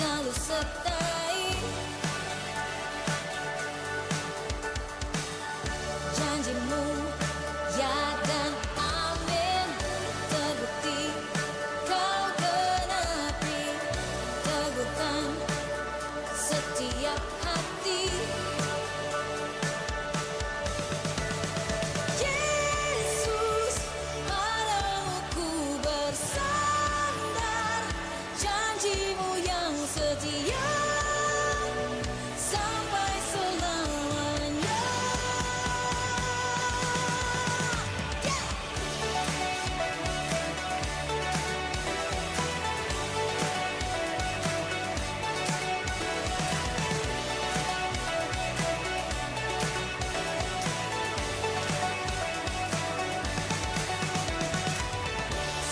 selalu sertai janjimu, ya dan amin. Terbukti kau genapi, teguhkan setiap hati. Yesus, padamu ku bersandar, janjimu yang setia sampai selamanya.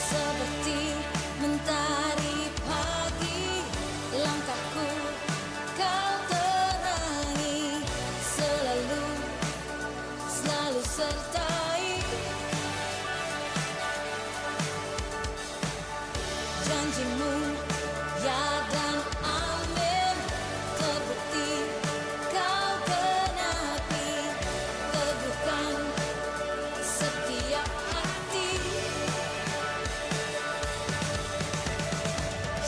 Seperti mentari pagi, langkahku kau terangi, selalu, selalu sertai janjimu, ya dan amin. Terbukti kau genapi, teguhkan setiap hati.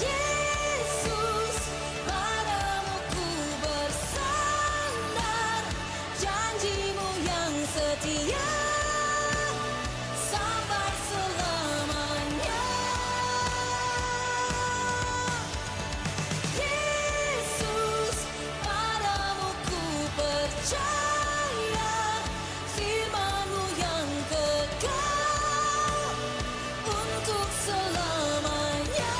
Yesus, padamu ku bersandar, janjimu yang setia sampai selamanya. Yesus, padamu ku percaya, firman-Mu yang kekal untuk selamanya.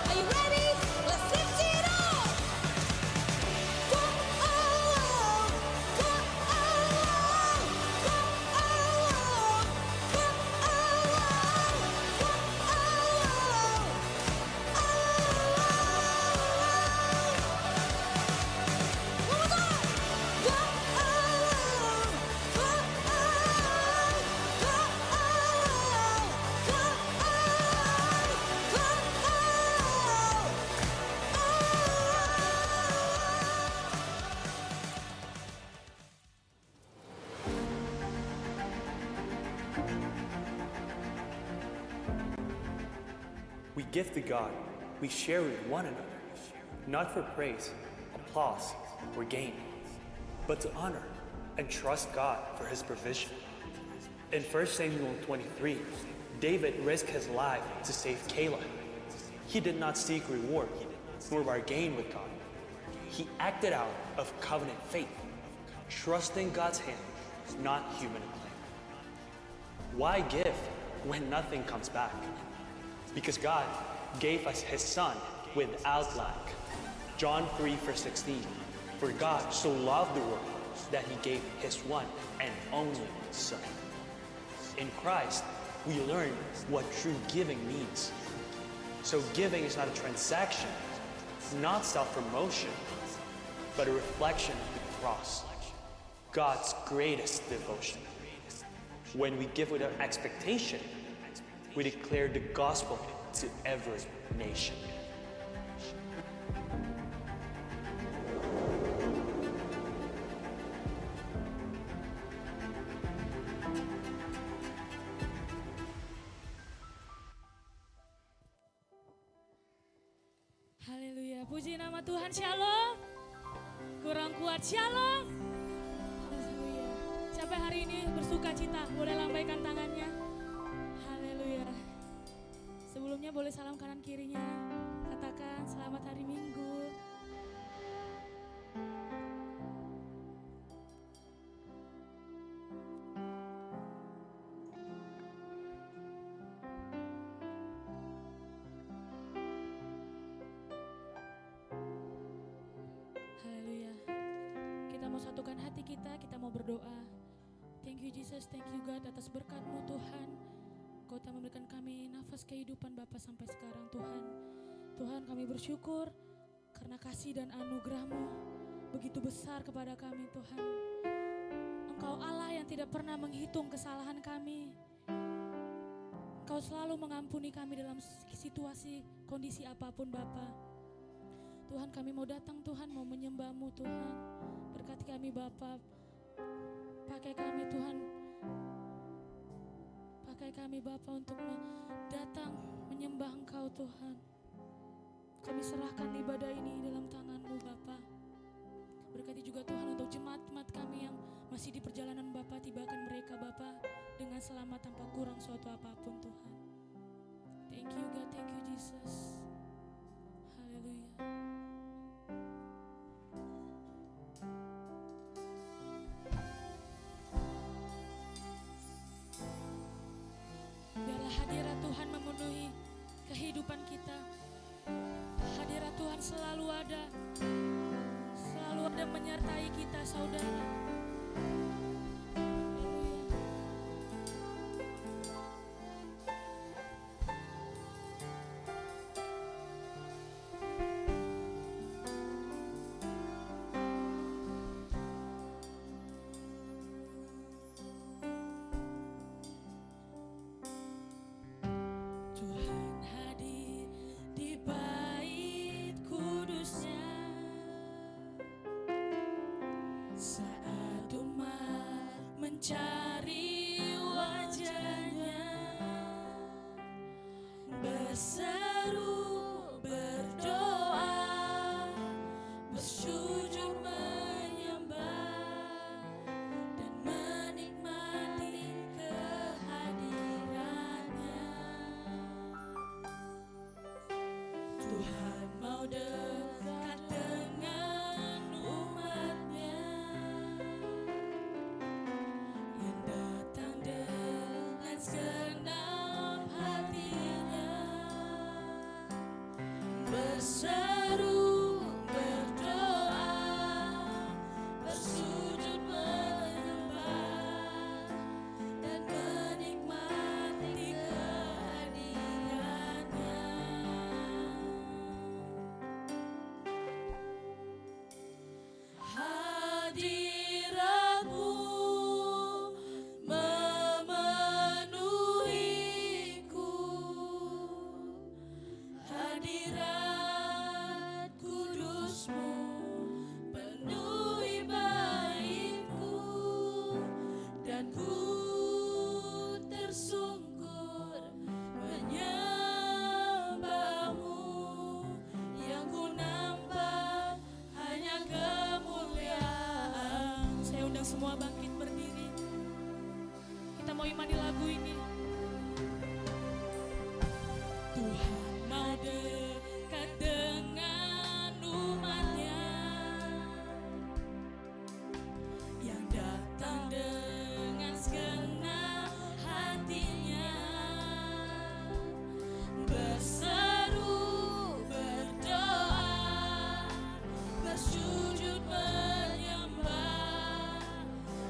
Are you ready? Let's lift it up. We give to God, we share with one another, not for praise, applause, or gain, but to honor and trust God for His provision. In 1 Samuel 23, David risked his life to save Keilah. He did not seek reward nor bargain with God. He acted out of covenant faith, trusting God's hand, not human claim. Why give when nothing comes back? Because God gave us His Son without lack. John 3 verse 16. For God so loved the world that He gave His one and only Son. In Christ, we learn what true giving means. So giving is not a transaction, not self-promotion, but a reflection of the cross, God's greatest devotion. When we give without expectation, we declare the gospel to every nation. Haleluya, puji nama Tuhan, shalom. Kurang kuat, shalom. Haleluya. Siapa hari ini bersuka cita, boleh lambaikan tangannya. Haleluya. Sebelumnya boleh salam kanan kirinya. Katakan selamat hari Minggu. mau satukan hati kita mau berdoa. Thank you Jesus, thank you God atas berkat-Mu Tuhan. Kau telah memberikan kami nafas kehidupan Bapa sampai sekarang Tuhan. Tuhan kami bersyukur karena kasih dan anugerah-Mu begitu besar kepada kami Tuhan. Engkau Allah yang tidak pernah menghitung kesalahan kami. Engkau selalu mengampuni kami dalam situasi, kondisi apapun Bapa. Tuhan kami mau datang Tuhan, mau menyembah-Mu Tuhan. Berkati kami Bapa. Pakai kami Tuhan. Pakai kami Bapa untuk datang menyembah Engkau Tuhan. Kami serahkan ibadah ini dalam tangan-Mu Bapa. Berkati juga Tuhan untuk jemaat-jemaat kami yang masih di perjalanan Bapa, tibakan mereka Bapa dengan selamat tanpa kurang suatu apapun Tuhan. Thank you God, thank you Jesus. Haleluya. Biarlah hadirat Tuhan memenuhi kehidupan kita. Hadirat Tuhan selalu ada menyertai kita saudara. Tuhan hadir di bait kudusnya saat umat mencari wajahnya, berseru, berdoa, bersujud menyembah dan menikmati kehadirannya. Tuhan mau dekat dengan umatnya yang datang dengan segenap hatinya, berseru, berdoa, bersujud menyembah dan menikmati kehadirannya. Hadirat-Mu memenuhiku, hadirat kudus-Mu penuhi baitku, dan ku tersungkur menyembah-Mu, yang ku nampak hanya kemuliaan. Saya undang semua bangkit berdiri. Kita mau imani lagu ini. Tuhan mau dekat dengan umatnya yang datang dengan segenap hatinya, berseru, berdoa, bersujud menyembah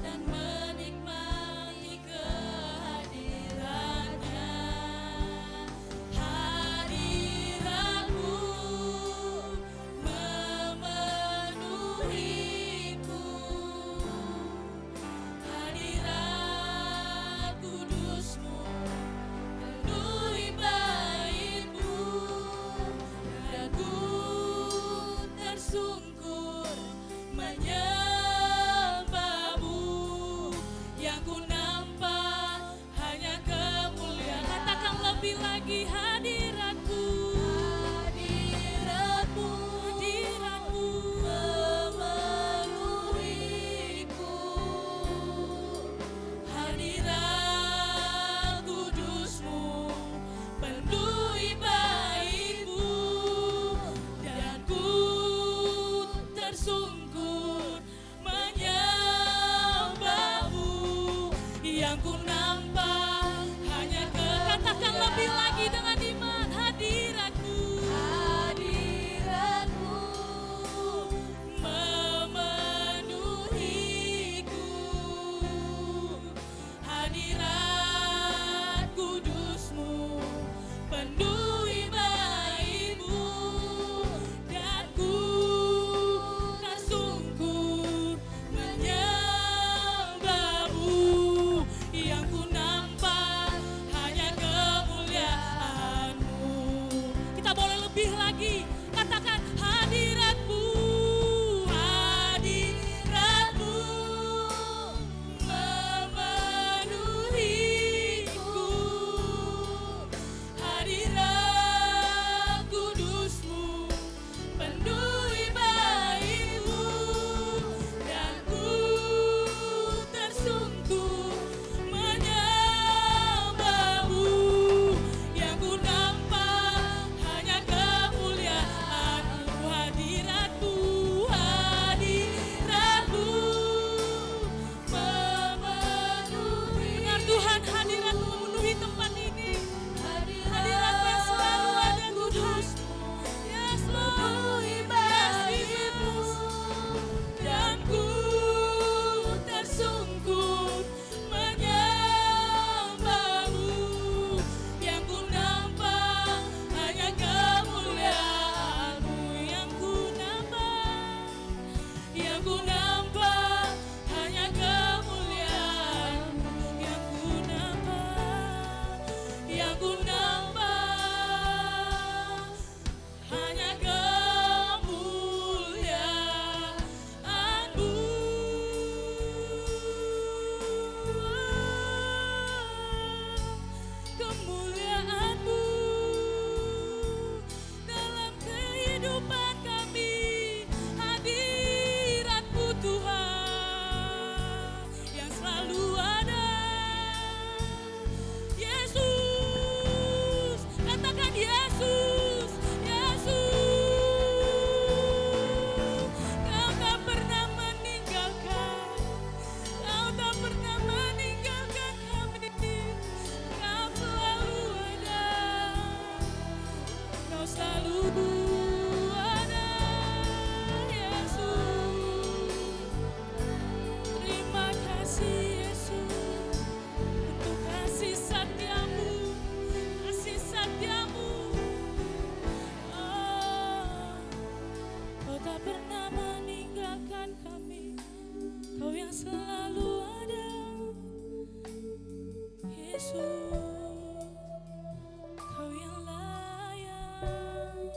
dan menikmati kehadirannya. Hadirat-Mu lebih lagi. Katakan hadiratmu, hadiratmu memenuhiku. Hadirat kudusmu penuhi baitmu, dan ku tersungkur menyembahmu. Yang ku nampak hanya kemuliaan-Mu, hadirat-Mu, hadirat-Mu memenuhi. Dengar Tuhan, hadirat-Mu memenuhi tempat ini. Hadirat-Mu yang selalu ada, Tuhan, yang selalu baitmu, dan ku tersungkur menyembahmu. Yang ku nampak hanya kemuliaan-Mu, yang ku nampak hanya kemuliaan-Mu, yang ku nampak hanya kemuliaan-Mu. Kemuliaan-Mu dalam kehidupan kami, hadirat-Mu Tuhan yang selalu ada. Yesus, katakan Yesus, Yesus. Kau tak pernah meninggalkan, Kau tak pernah meninggalkan kami. Kau selalu ada, Kau selalu ada, Yesus. Terima kasih Yesus untuk kasih setiamu, kasih setiamu. Oh, Kau tak pernah meninggalkan kami, Kau yang selalu ada, Yesus. Kau yang layak.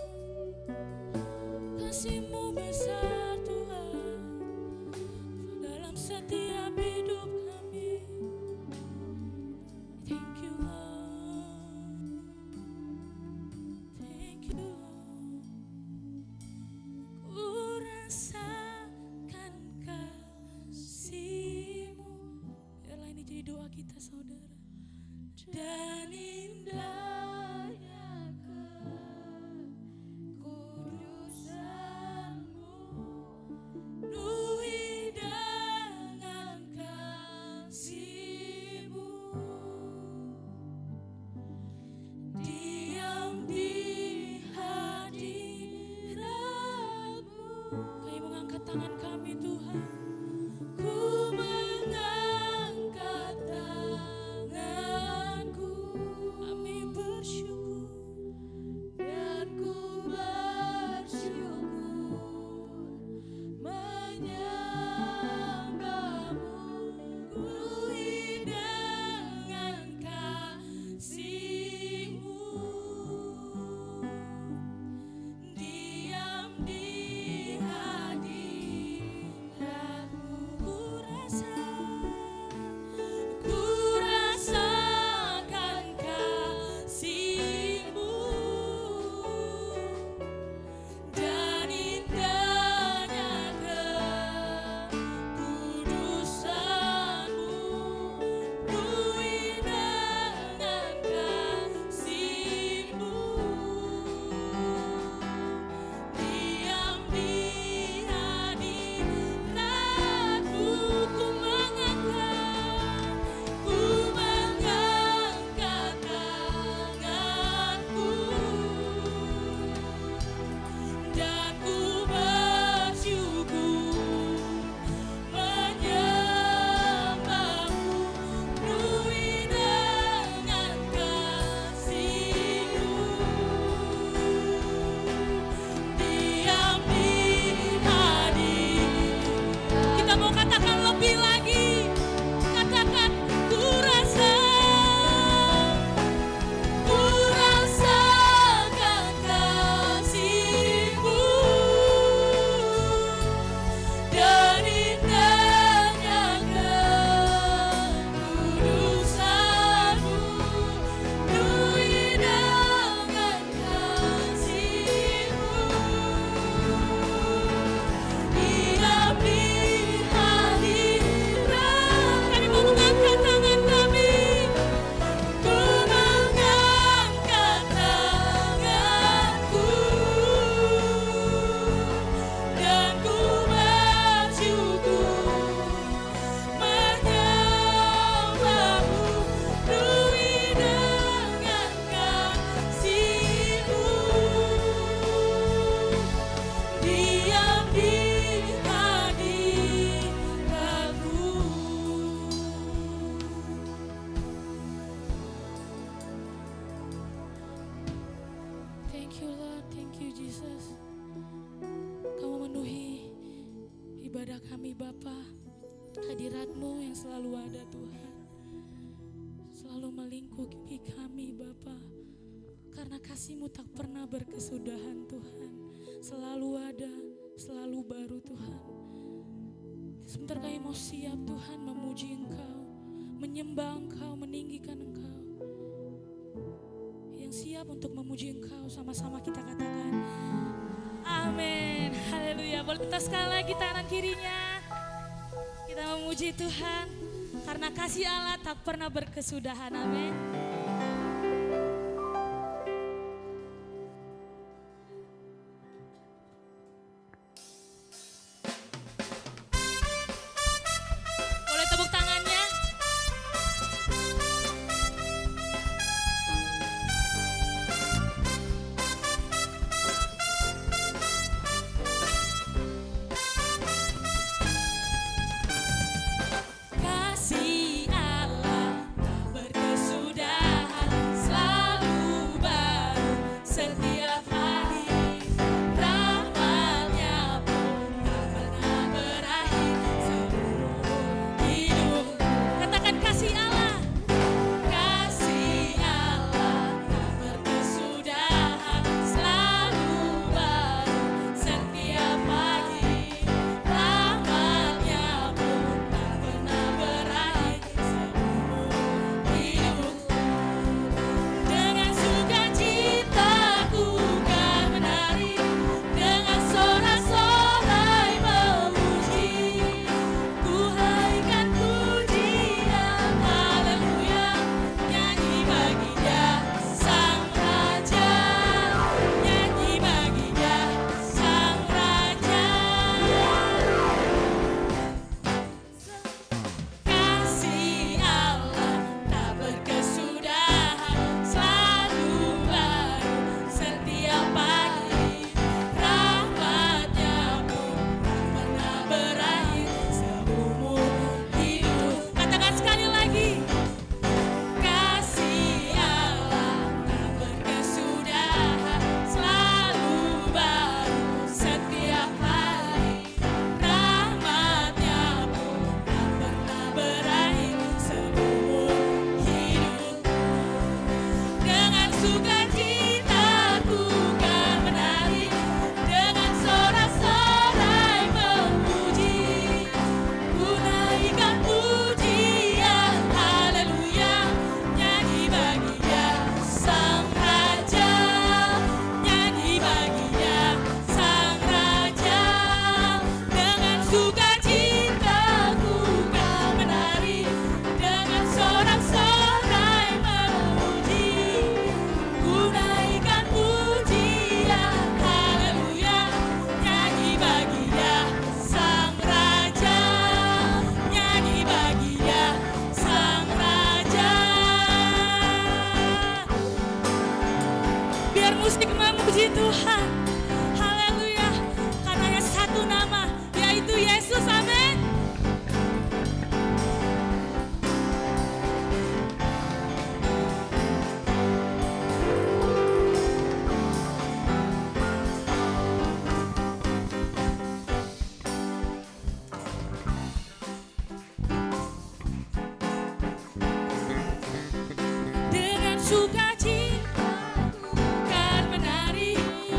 sekali Bapa, hadirat-Mu yang selalu ada Tuhan, selalu melingkupi kami Bapa, karena kasih-Mu tak pernah berkesudahan Tuhan, selalu ada, selalu baru Tuhan. Sebentar kami mau siap Tuhan memuji Engkau, menyembah Engkau, meninggikan Engkau. Yang siap untuk memuji Engkau, sama-sama kita katakan amin, haleluya. Boleh kita sekali lagi tangan kirinya, kita memuji Tuhan, karena kasih Allah tak pernah berkesudahan, amin. Boleh tepuk tangannya. Kasih Allah tak berkesudahan, selalu baru setiap hari. Rahmat-Nya pun tak pernah berakhir seumur hidup. Katakan kasih Allah. Kasih Allah tak berkesudahan, selalu baru setiap pagi. Rahmat-Nya pun tak pernah berakhir seumur hidup. Dengan sukacita ku kan menari, dengan sorak-sorai memuji. Ku haikkan pujian, haleluya, nyanyi bagi Dia Sang Raja, nyanyi bagi Dia Sang Raja. Kasih Allah tak berkesudahan, selalu baru setiap pagi. Rahmat-Nya pun tak pernah berakhir seumur hidup. Katakan sekali lagi. Kasih Allah tak berkesudahan, selalu baru setiap hari. Rahmat-Nya pun tak pernah berakhir seumur hidup. Dengan sukacita ku kan menari, dengan sorak-sorai memuji. Ku naikkan pujian, haleluya, nyanyi bagi Dia Sang Raja, nyanyi bagi Dia Sang Raja. Dengan sukacita ku kan menari, dengan sorak-sorai memuji. Ku naikkan pujian, haleluya, nyanyi bagi Dia Sang Raja, nyanyi bagi Dia Sang Raja. Biar musik memuji Tuhan, haleluya, karena hanya satu nama, yaitu Yesus, amin. Dengan sukacita kan menari,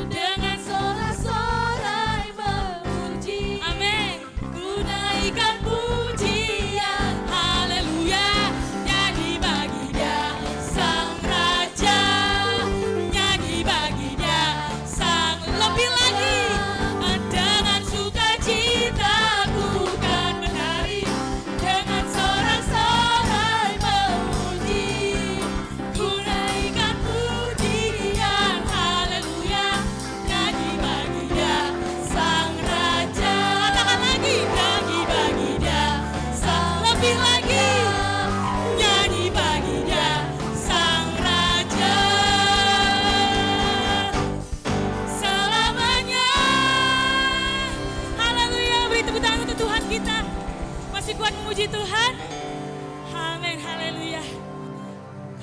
dengan sorak-sorai memuji. Amin. Ku naikkan pujian, haleluya, nyanyi bagi Dia Sang Raja, nyanyi bagi Dia Sang. Lebih lagi, dengan sukacita ku kan menari, dengan sorak-sorai memuji. Ku naikkan pujian, haleluya, nyanyi bagi Dia Sang Raja. Katakan lagi, nyanyi bagi Dia Sang. Lebih lagi, nyanyi bagi Dia Sang Raja selamanya. Haleluya, beri tepuk tangan untuk Tuhan kita. Masih kuat memuji Tuhan? Amin, haleluya.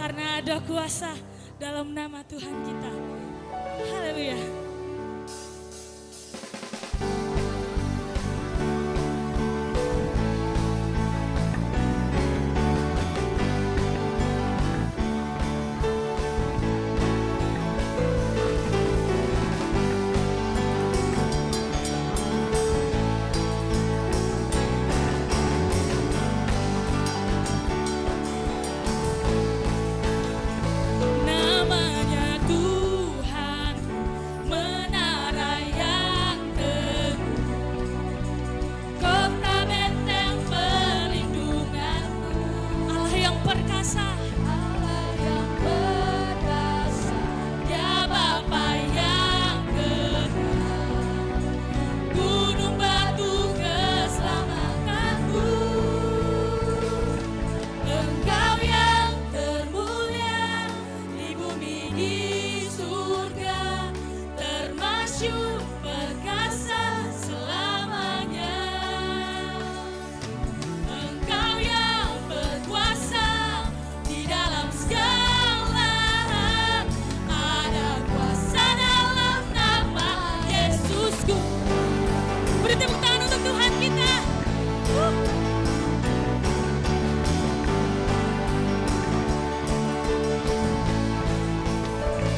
Karena ada kuasa dalam nama Tuhan kita. Haleluya. termasyur perkasa selamanya. Engkau yang berkuasa di dalam segala hal. Ada kuasa dalam nama Yesusku. Beri tepuk tangan untuk Tuhan kita.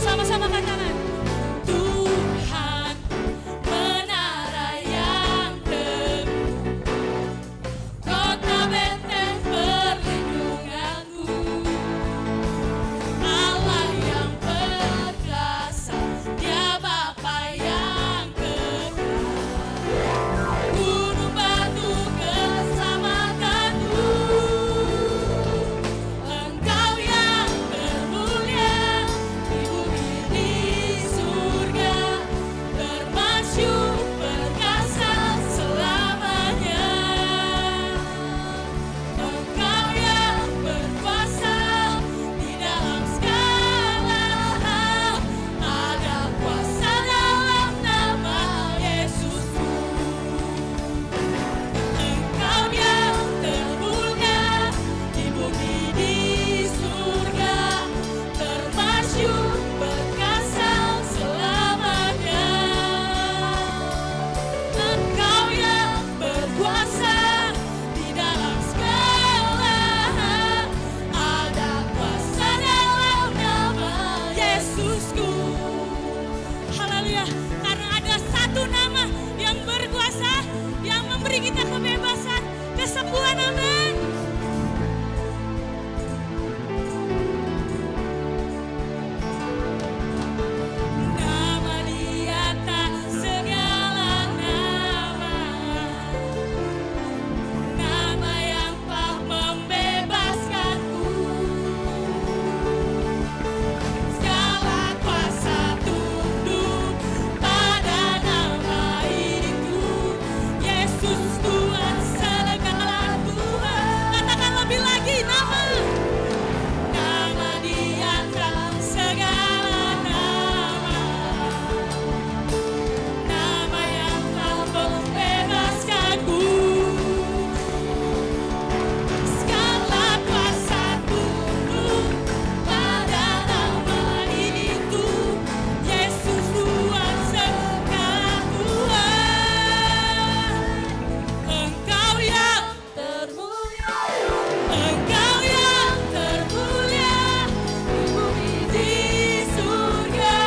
Sama-sama katakan. Tuhan menara yang teguh, kota benteng perlindunganku, Allah yang perkasa, Dia Bapa yang kekal, gunung batu keselamatanku. Engkau yang termulia di bumi di surga, termasyur perkasa selamanya. Engkau yang berkuasa di dalam segala hal. Ada kuasa dalam nama Yesusku. Engkau yang termulia di bumi di surga, termasyur perkasa selamanya. Engkau yang berkuasa di dalam segala hal. Ada kuasa dalam nama Yesusku. Haleluya, karena ada satu nama yang berkuasa, yang memberi kita kebebasan, kesembuhan. Amin. Nama di atas segala nama, nama yang telah membebaskanku. Segala kuasa tunduk pada nama itu. Yesus Tuhan segala Tuhan. Katakan lebih lagi nama. Nama di atas segala nama, nama yang telah membebaskanku. Segala kuasa tunduk pada nama itu. Yesus Tuhan segala Tuhan. Engkau yang termulia, Engkau yang termulia di bumi di surga,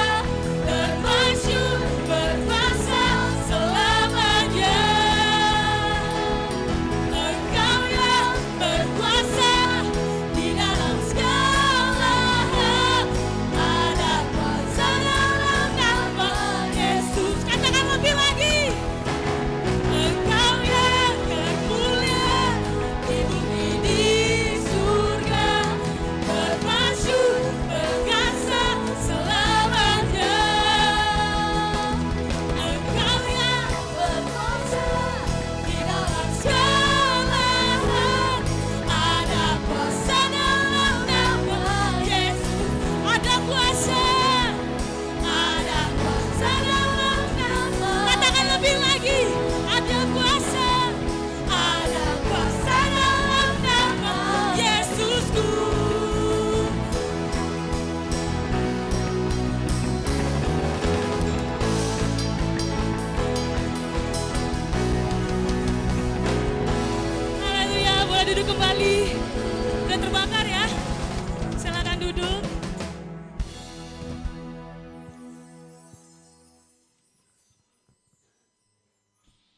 termasyur berkuasa selamanya. Engkau yang berkuasa di dalam segala hal. Ada kuasa dalam nama Yesus. Katakan lebih lagi. Engkau yang termulia di bumi di surga, termasyur perkasa selamanya. Engkau yang berkuasa di dalam segala hal. Ada kuasa dalam nama Yesus. Ada kuasa. Ada kuasa dalam nama. Katakan lebih lagi. Ada kuasa. Ada kuasa dalam nama Yesusku. Haleluya, boleh duduk kembali. Udah terbakar ya. Silakan duduk.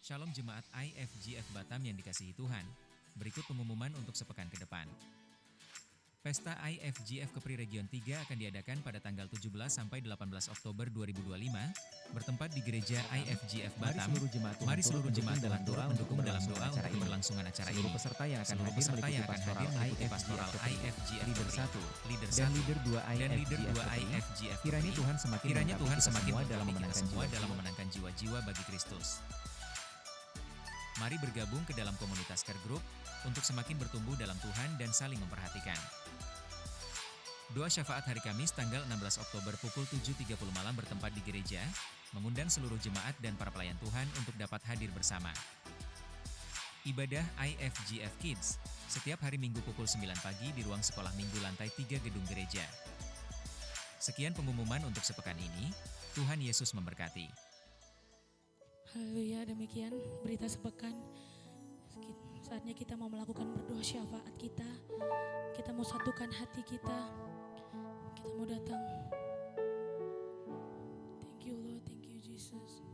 Shalom Jemaat IFGF Batam yang dikasihi Tuhan. Berikut pengumuman untuk sepekan ke depan. Pesta IFGF Kepri Region 3 akan diadakan pada tanggal 17 sampai 18 Oktober 2025, bertempat di Gereja IFGF Batam. Mari seluruh jemaat dalam doa mendukung dalam doa untuk keberlangsungan acara ini. Seluruh peserta yang akan Seluruh hadir peserta yang meliputi akan hadir meliputi pastoral IFGF Leader Kepri, 1 Leader dan 1 Leader 2 dan Leader 2 Kepri. IFGF Kiranya Kepri. Tuhan semakin Kiranya memberkati Tuhan kita semakin semua memberkati dalam kita memenangkan semua jiwa-jiwa. dalam memenangkan jiwa-jiwa bagi Kristus. Mari bergabung ke dalam komunitas Care Group untuk semakin bertumbuh dalam Tuhan dan saling memperhatikan. Doa syafaat hari Kamis tanggal 16 Oktober pukul 7.30 malam bertempat di gereja. mengundang seluruh jemaat dan para pelayan Tuhan untuk dapat hadir bersama. Ibadah IFGF Kids, setiap hari Minggu pukul 9 pagi di ruang sekolah minggu lantai 3 gedung gereja. Sekian pengumuman untuk sepekan ini, Tuhan Yesus memberkati. Haleluya, demikian berita sepekan. Saatnya kita mau melakukan berdoa syafaat kita. Kita mau satukan hati kita. Kita mau datang. Thank you Lord, thank you Jesus.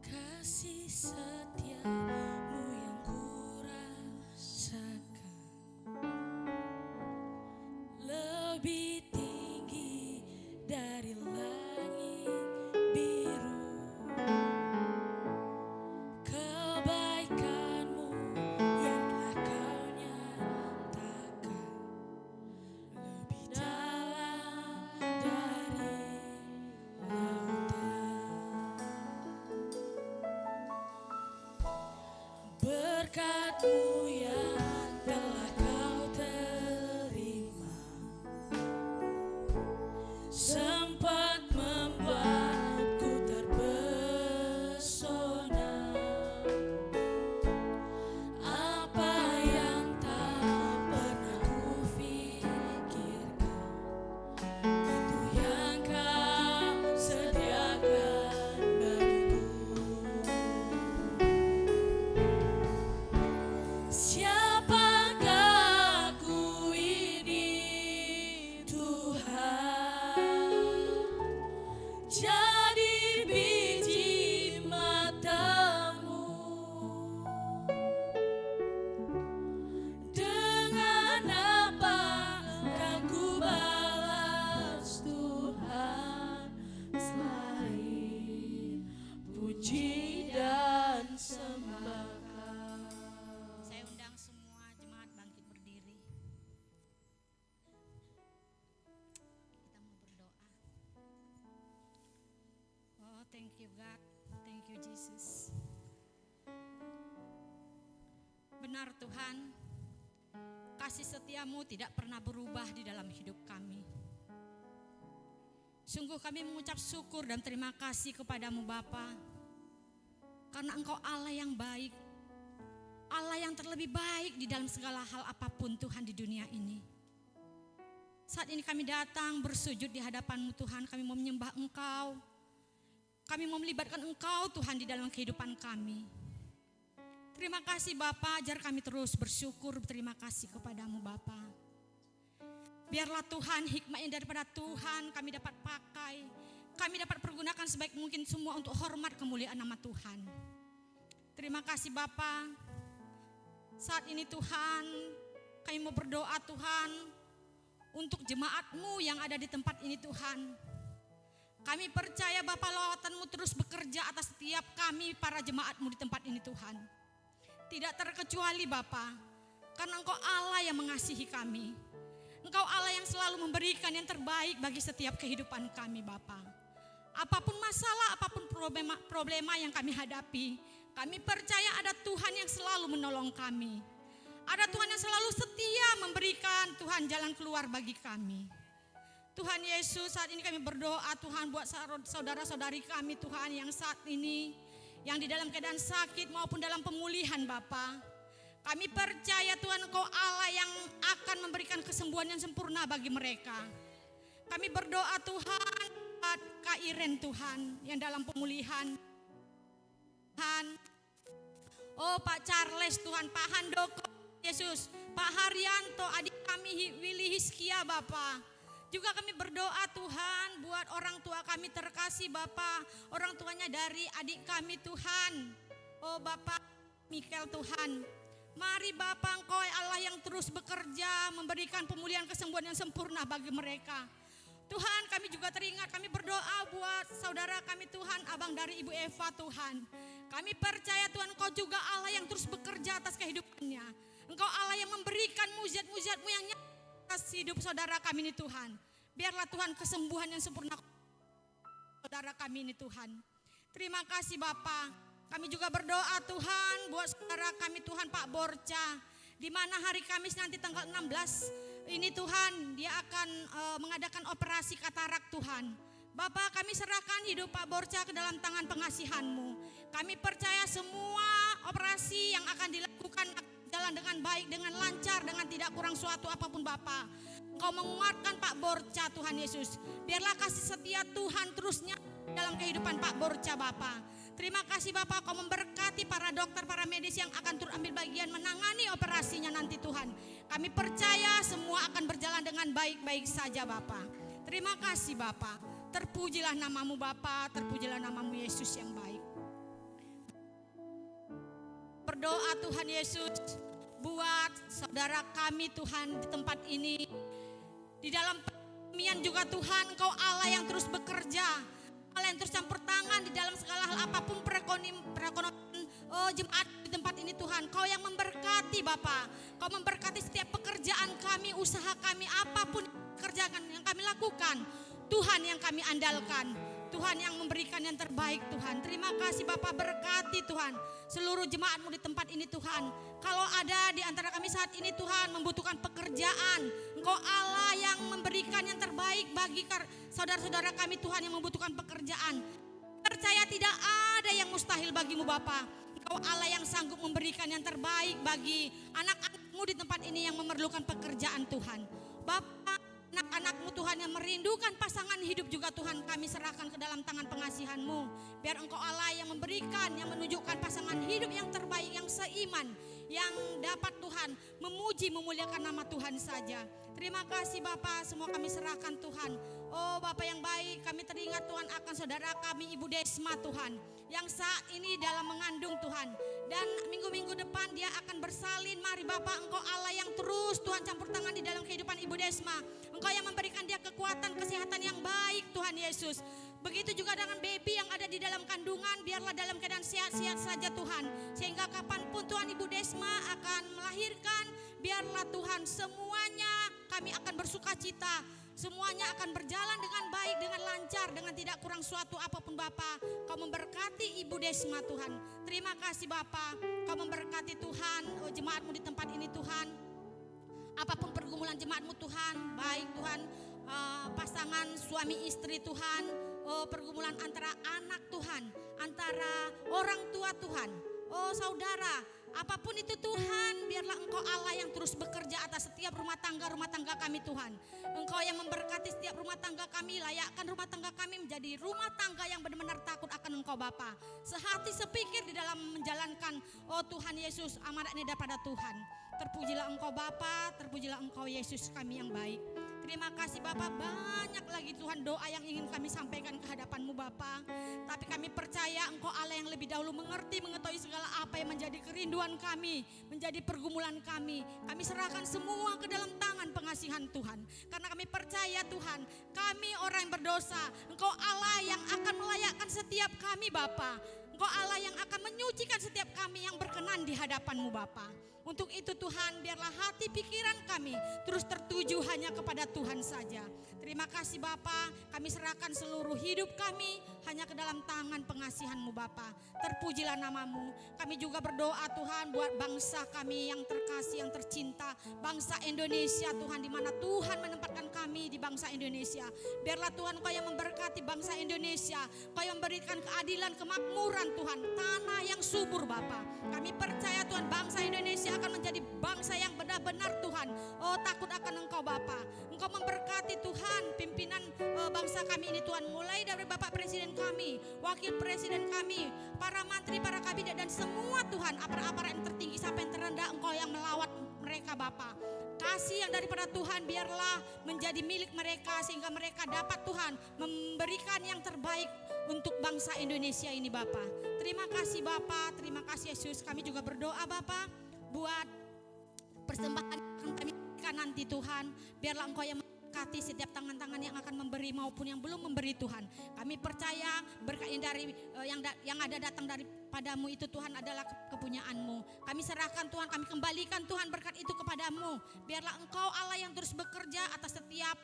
Kasih setiamu yang kurasakan lebih tinggi dari langit biru. Kebaikanmu yang telah kau nyatakan lebih dalam dari lautan. Berkat-Mu yang telah kau terima sempat membuatku terpesona. Apa yang tak pernah kupikirkan, itu yang kau sediakan bagiku. Siapakah aku ini Tuhan? Jadi biji mata-Mu. Dengan apa kan ku balas Tuhan selain puji dan sembah? Saya undang semua jemaat bangkit berdiri. Kita mau berdoa. Oh, thank you God. Thank you Jesus. Benar Tuhan, kasih setiamu tidak pernah berubah di dalam hidup kami. Sungguh kami mengucap syukur dan terima kasih kepadamu Bapa, karena Engkau Allah yang baik, Allah yang terlebih baik di dalam segala hal apapun Tuhan di dunia ini. Saat ini kami datang bersujud di hadapan-Mu Tuhan, kami mau menyembah Engkau. Kami mau melibatkan Engkau Tuhan di dalam kehidupan kami. Terima kasih Bapa, ajar kami terus bersyukur, berterima kasih kepadamu Bapa. Biarlah Tuhan hikmat yang daripada Tuhan kami dapat pakai, kami dapat pergunakan sebaik mungkin semua untuk hormat kemuliaan nama Tuhan. Terima kasih Bapa. Saat ini Tuhan, kami mau berdoa Tuhan untuk jemaat-Mu yang ada di tempat ini Tuhan. Kami percaya Bapa lawatan-Mu terus bekerja atas setiap kami para jemaat-Mu di tempat ini Tuhan. Tidak terkecuali Bapa, karena Engkau Allah yang mengasihi kami. Engkau Allah yang selalu memberikan yang terbaik bagi setiap kehidupan kami Bapa. Apapun masalah, apapun problema yang kami hadapi, kami percaya ada Tuhan yang selalu menolong kami. Ada Tuhan yang selalu setia memberikan Tuhan jalan keluar bagi kami. Tuhan Yesus, saat ini kami berdoa Tuhan buat saudara-saudari kami Tuhan yang saat ini, yang di dalam keadaan sakit maupun dalam pemulihan Bapa. Kami percaya Tuhan Engkau Allah yang akan memberikan kesembuhan yang sempurna bagi mereka. Kami berdoa Tuhan buat Kak Iren Tuhan yang dalam pemulihan. Tuhan, oh Pak Charles Tuhan, Pak Handoko Yesus, Pak Haryanto, adik kami Willy Hiskia Bapak. Juga kami berdoa Tuhan buat orang tua kami terkasih Bapak, orang tuanya dari adik kami Tuhan. Oh Bapak Michael Tuhan, mari Bapak Engkau Allah yang terus bekerja memberikan pemulihan kesembuhan yang sempurna bagi mereka. Tuhan kami juga teringat, kami berdoa buat saudara kami Tuhan, abang dari Ibu Eva Tuhan. Kami percaya Tuhan Engkau juga Allah yang terus bekerja atas kehidupannya. Engkau Allah yang memberikan mujizat-mujizat-Mu yang nyata atas hidup saudara kami ini Tuhan. Biarlah Tuhan kesembuhan yang sempurna saudara kami ini Tuhan. Terima kasih Bapa. Kami juga berdoa Tuhan buat saudara kami Tuhan Pak Borca. Di mana hari Kamis nanti tanggal 16 ini Tuhan dia akan mengadakan operasi katarak Tuhan. Bapak, kami serahkan hidup Pak Borca ke dalam tangan pengasihan-Mu. Kami percaya semua operasi yang akan dilakukan jalan dengan baik, dengan lancar, dengan tidak kurang suatu apapun Bapak. Engkau menguatkan Pak Borca Tuhan Yesus. Biarlah kasih setia Tuhan terusnya dalam kehidupan Pak Borca Bapak. Terima kasih Bapak, Kau memberkati para dokter, para medis yang akan turut ambil bagian menangani operasinya nanti Tuhan. Kami percaya semua akan berjalan dengan baik-baik saja Bapak. Terima kasih Bapak. Terpujilah namamu Bapa, terpujilah namamu Yesus yang baik. Berdoa Tuhan Yesus buat saudara kami Tuhan di tempat ini. Di dalam perekonomian juga Tuhan, Engkau Allah yang terus bekerja. Allah yang terus campur tangan di dalam segala hal apapun perekonomian jemaat di tempat ini Tuhan. Kau yang memberkati Bapa. Kau memberkati setiap pekerjaan kami, usaha kami, apapun kerjaan yang kami lakukan. Tuhan yang kami andalkan, Tuhan yang memberikan yang terbaik Tuhan. Terima kasih Bapak, berkati Tuhan seluruh jemaat-Mu di tempat ini Tuhan. Kalau ada di antara kami saat ini Tuhan membutuhkan pekerjaan, Engkau Allah yang memberikan yang terbaik bagi saudara-saudara kami Tuhan yang membutuhkan pekerjaan. Percaya tidak ada yang mustahil bagimu Bapak. Engkau Allah yang sanggup memberikan yang terbaik bagi anak-anak-Mu di tempat ini yang memerlukan pekerjaan Tuhan. Bapak, anak-anak-Mu Tuhan yang merindukan pasangan hidup juga Tuhan kami serahkan ke dalam tangan pengasihan-Mu. Biar Engkau Allah yang memberikan, yang menunjukkan pasangan hidup yang terbaik, yang seiman, yang dapat Tuhan memuji, memuliakan nama Tuhan saja. Terima kasih Bapak, semua kami serahkan Tuhan. Oh Bapak yang baik, kami teringat Tuhan akan saudara kami Ibu Desma Tuhan, yang saat ini dalam mengandung Tuhan. Dan minggu-minggu depan dia akan bersalin. Mari Bapak, Engkau Allah yang terus Tuhan campur tangan di dalam kehidupan Ibu Desma. Engkau yang memberikan dia kekuatan, kesehatan yang baik Tuhan Yesus. Begitu juga dengan baby yang ada di dalam kandungan, biarlah dalam keadaan sehat-sehat saja Tuhan. Sehingga kapanpun Tuhan Ibu Desma akan melahirkan, biarlah Tuhan semuanya kami akan bersuka cita. Semuanya akan berjalan dengan baik, dengan lancar, dengan tidak kurang suatu apapun Bapa. Kau memberkati Ibu Desma Tuhan. Terima kasih Bapa. Kau memberkati Tuhan jemaat-Mu di tempat ini Tuhan. Apapun pergumulan jemaat-Mu Tuhan, baik Tuhan pasangan suami istri Tuhan, pergumulan antara anak Tuhan, antara orang tua Tuhan, saudara, apapun itu Tuhan, biarlah Engkau Allah yang terus bekerja atas setiap rumah tangga kami Tuhan. Engkau yang memberkati setiap rumah tangga kami, layakkan rumah tangga kami menjadi rumah tangga yang benar-benar takut akan Engkau Bapa. Sehati sepikir di dalam menjalankan, Tuhan Yesus, amanat ini daripada Tuhan. Terpujilah Engkau Bapa, terpujilah Engkau Yesus kami yang baik. Terima kasih Bapak, banyak lagi Tuhan doa yang ingin kami sampaikan ke hadapan-Mu Bapak. Tapi kami percaya Engkau Allah yang lebih dahulu mengerti, mengetahui segala apa yang menjadi kerinduan kami, menjadi pergumulan kami. Kami serahkan semua ke dalam tangan pengasihan Tuhan. Karena kami percaya Tuhan, kami orang yang berdosa, Engkau Allah yang akan melayakkan setiap kami Bapak. Engkau Allah yang akan menyucikan setiap kami yang berkenan di hadapan-Mu Bapa. Untuk itu Tuhan, biarlah hati pikiran kami terus tertuju hanya kepada Tuhan saja. Terima kasih Bapa, kami serahkan seluruh hidup kami hanya ke dalam tangan pengasihan-Mu Bapa. Terpujilah nama-Mu. Kami juga berdoa Tuhan buat bangsa kami yang terkasih, yang tercinta, bangsa Indonesia Tuhan, di mana Tuhan menempatkan kami di bangsa Indonesia. Biarlah Tuhan Kau yang memberkati bangsa Indonesia, Kau yang memberikan keadilan, kemakmuran Tuhan, tanah yang subur Bapa. Kami percaya Tuhan, bangsa Indonesia akan menjadi bangsa yang benar-benar Tuhan, takut akan Engkau Bapa. Engkau memberkati Tuhan pimpinan bangsa kami ini Tuhan, mulai dari Bapak Presiden kami, Wakil Presiden kami, para menteri, para kabinet, dan semua Tuhan, aparat-aparat yang tertinggi sampai yang terendah, Engkau yang melawat mereka Bapa. Kasih yang daripada Tuhan biarlah menjadi milik mereka, sehingga mereka dapat Tuhan memberikan yang terbaik untuk bangsa Indonesia ini Bapa. Terima kasih Bapa, terima kasih Yesus. Kami juga berdoa Bapa buat persembahan yang kami berikan nanti Tuhan. Biarlah Engkau yang memberkati setiap tangan-tangan yang akan memberi maupun yang belum memberi Tuhan. Kami percaya berkat yang dari yang ada datang daripadamu itu Tuhan adalah kepunyaanmu. Kami serahkan Tuhan, kami kembalikan Tuhan berkat itu kepadamu. Biarlah Engkau Allah yang terus bekerja atas setiap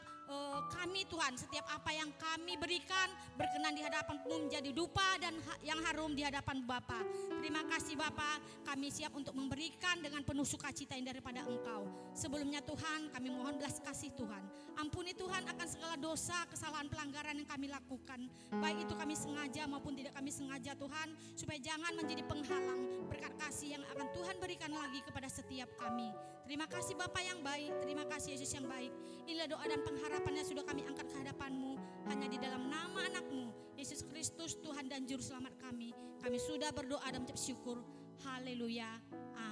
kami Tuhan, setiap apa yang kami berikan berkenan di hadapan-Mu menjadi dupa dan yang harum di hadapan Bapa. Terima kasih Bapa, kami siap untuk memberikan dengan penuh sukacita yang daripada Engkau. Sebelumnya Tuhan, kami mohon belas kasih Tuhan. Ampuni Tuhan akan segala dosa, kesalahan, pelanggaran yang kami lakukan. Baik itu kami sengaja maupun tidak kami sengaja Tuhan, supaya jangan menjadi penghalang berkat kasih yang akan Tuhan berikan lagi kepada setiap kami. Terima kasih Bapa yang baik, terima kasih Yesus yang baik. Inilah doa dan pengharapan yang sudah kami angkat ke hadapan-Mu, hanya di dalam nama anak-Mu, Yesus Kristus, Tuhan dan Juru Selamat kami. Kami sudah berdoa dan mengucap syukur. Haleluya,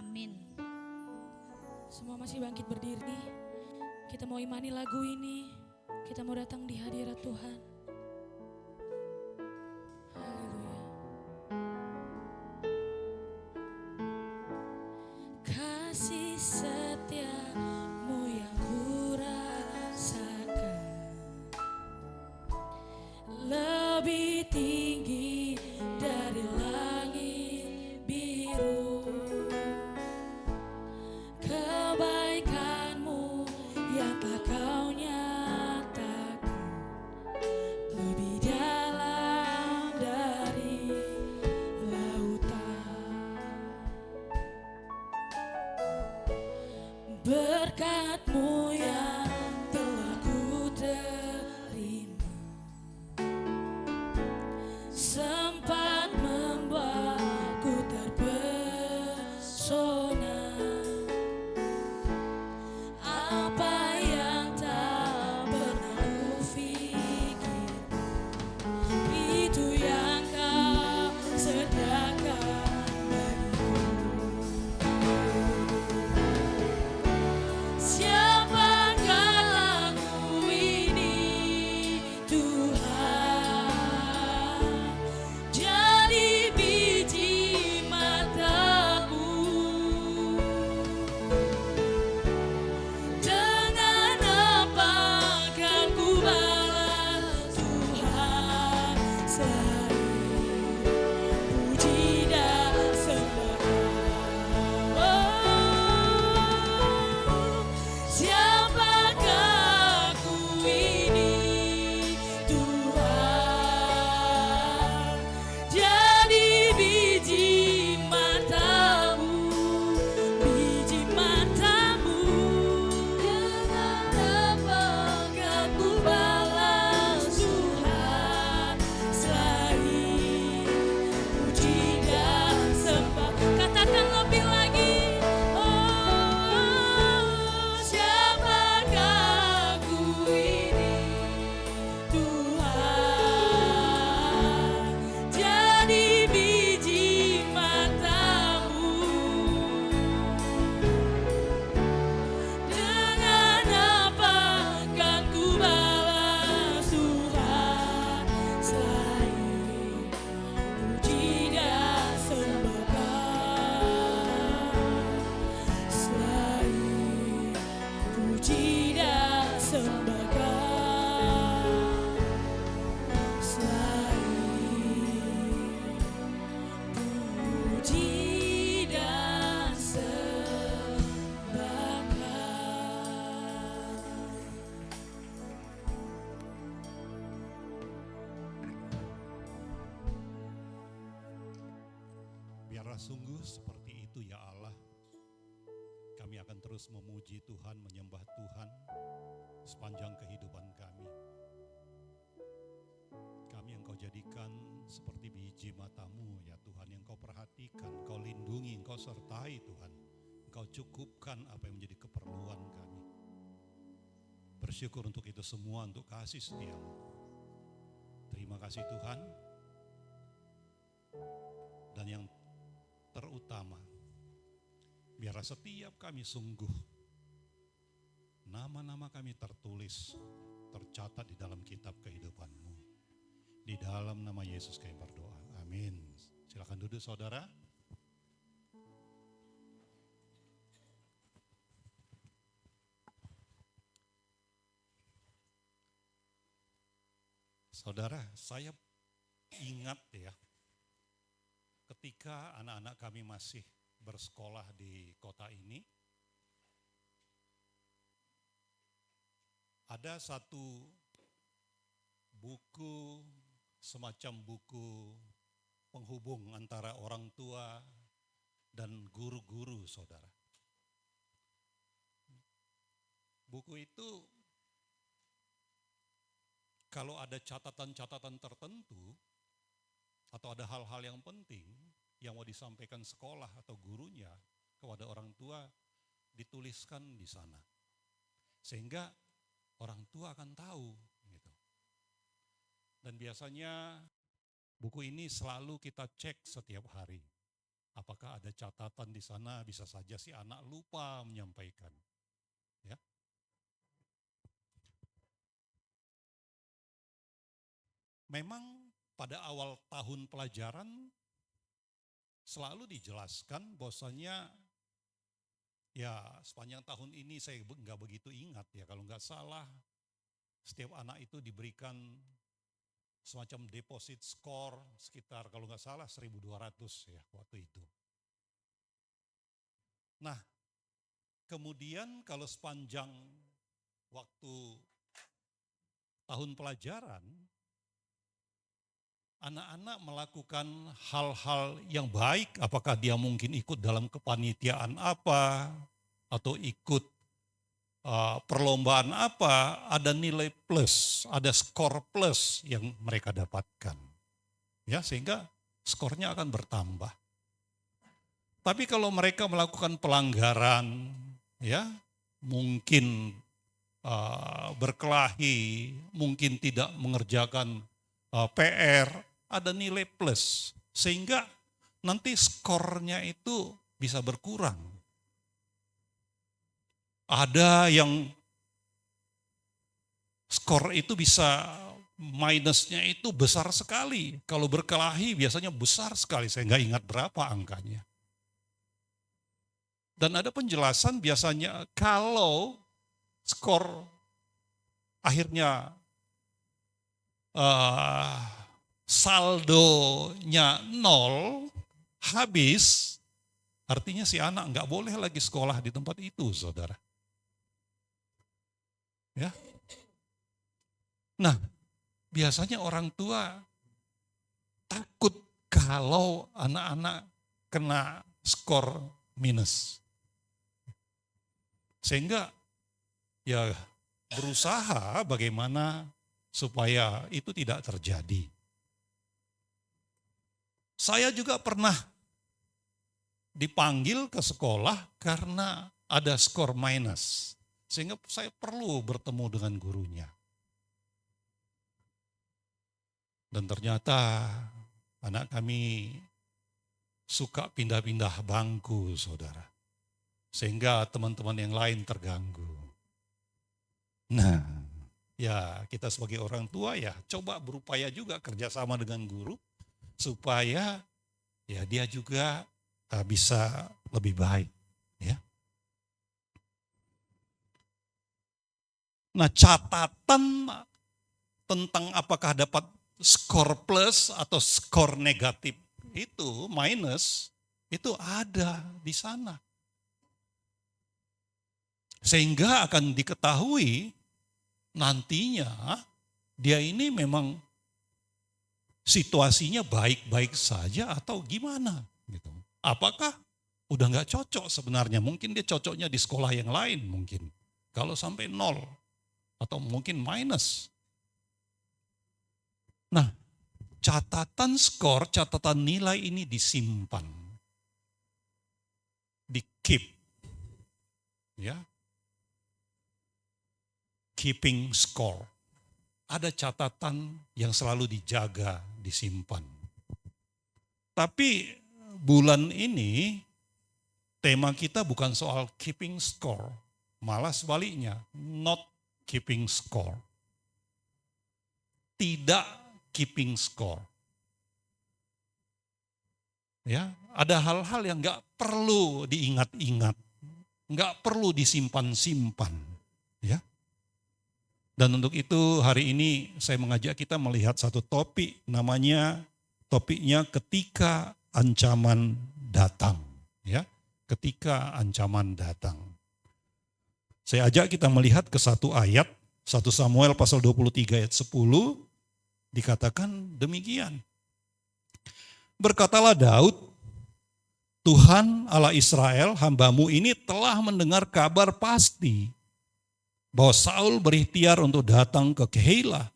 amin. Semua masih bangkit berdiri. Kita mau imani lagu ini. Kita mau datang di hadirat Tuhan. Haleluya. Kasih setiamu yang kurasakan lebih tinggi dari langit biru. Kebaikanmu yang tak kau nyatakan lebih dalam dari lautan. Berkat-Mu yang telah ku terima sempat membuatku terpesona. Apa yang tak pernah kupikir, itu yang Kau sediakan bagiku. Siapakah aku ini Tuhan, jadi biji mata-Mu. Dengan apa kan ku balas Tuhan selain puji dan sembah. Siapakah aku ini Tuhan, jadi biji mata-Mu, biji mata-Mu. Dengan apakah ku balas Tuhan selain puji dan sembah. Katakan lebih lagi. Oh, siapakah aku ini Tuhan, jadi biji mata-Mu. Dengan apa kan ku balas Tuhan selain puji dan sembah, selain puji dan sembah, selain puji dan sembah. Biarlah sungguh seperti itu ya Allah. Kami akan terus memuji Tuhan, menyembah Tuhan sepanjang kehidupan kami. Kami yang Kau jadikan seperti biji mata-Mu ya Tuhan, yang Kau perhatikan, Kau lindungi, Kau sertai Tuhan. Kau cukupkan apa yang menjadi keperluan kami. Bersyukur untuk itu semua, untuk kasih setia-Mu. Terima kasih Tuhan. Dan yang terutama, biarlah setiap kami sungguh nama-nama kami tertulis, tercatat di dalam kitab kehidupan-Mu. Di dalam nama Yesus kami berdoa. Amin. Silakan duduk saudara. Saudara, saya ingat ya, ketika anak-anak kami masih bersekolah di kota ini, ada satu buku, semacam buku penghubung antara orang tua dan guru-guru, saudara. Buku itu kalau ada catatan-catatan tertentu atau ada hal-hal yang penting yang mau disampaikan sekolah atau gurunya kepada orang tua, dituliskan di sana. Sehingga orang tua akan tahu gitu. Dan biasanya buku ini selalu kita cek setiap hari. Apakah ada catatan di sana? Bisa saja si anak lupa menyampaikan. Ya. Memang pada awal tahun pelajaran selalu dijelaskan bahwasanya ya sepanjang tahun ini saya nggak begitu ingat ya, kalau nggak salah setiap anak itu diberikan semacam deposit skor sekitar kalau nggak salah 1.200 ya waktu itu. Nah kemudian kalau sepanjang waktu tahun pelajaran, anak-anak melakukan hal-hal yang baik, apakah dia mungkin ikut dalam kepanitiaan apa, atau ikut perlombaan apa, ada nilai plus, ada skor plus yang mereka dapatkan. Ya, sehingga skornya akan bertambah. Tapi kalau mereka melakukan pelanggaran, ya mungkin berkelahi, mungkin tidak mengerjakan PR, ada nilai plus, sehingga nanti skornya itu bisa berkurang. Ada yang skor itu bisa minusnya itu besar sekali. Kalau berkelahi biasanya besar sekali, saya nggak ingat berapa angkanya. Dan ada penjelasan biasanya kalau skor akhirnya saldonya 0, habis, artinya si anak nggak boleh lagi sekolah di tempat itu, saudara. Ya. Nah, biasanya orang tua takut kalau anak-anak kena skor minus. Sehingga ya berusaha bagaimana supaya itu tidak terjadi. Saya juga pernah dipanggil ke sekolah karena ada skor minus. Sehingga saya perlu bertemu dengan gurunya. Dan ternyata anak kami suka pindah-pindah bangku, saudara. Sehingga teman-teman yang lain terganggu. Nah, ya kita sebagai orang tua ya coba berupaya juga kerjasama dengan guru supaya ya dia juga bisa lebih baik. Ya. Nah catatan tentang apakah dapat skor plus atau skor negatif itu minus itu ada di sana. Sehingga akan diketahui nantinya dia ini memang situasinya baik-baik saja atau gimana gitu. Apakah udah nggak cocok sebenarnya? Mungkin dia cocoknya di sekolah yang lain mungkin. Kalau sampai 0 atau mungkin minus. Nah, catatan skor, catatan nilai ini disimpan. Di-keep. Ya. Keeping score. Ada catatan yang selalu dijaga, disimpan. Tapi bulan ini tema kita bukan soal keeping score, malah sebaliknya, not keeping score. Tidak keeping score. Ya, ada hal-hal yang nggak perlu diingat-ingat, nggak perlu disimpan-simpan. Ya. Dan untuk itu hari ini saya mengajak kita melihat satu topik, topiknya ketika ancaman datang. Ya, ketika ancaman datang. Saya ajak kita melihat ke satu ayat, 1 Samuel pasal 23 ayat 10, dikatakan demikian. Berkatalah Daud, Tuhan Allah Israel, hambamu ini telah mendengar kabar pasti bahwa Saul berikhtiar untuk datang ke Keila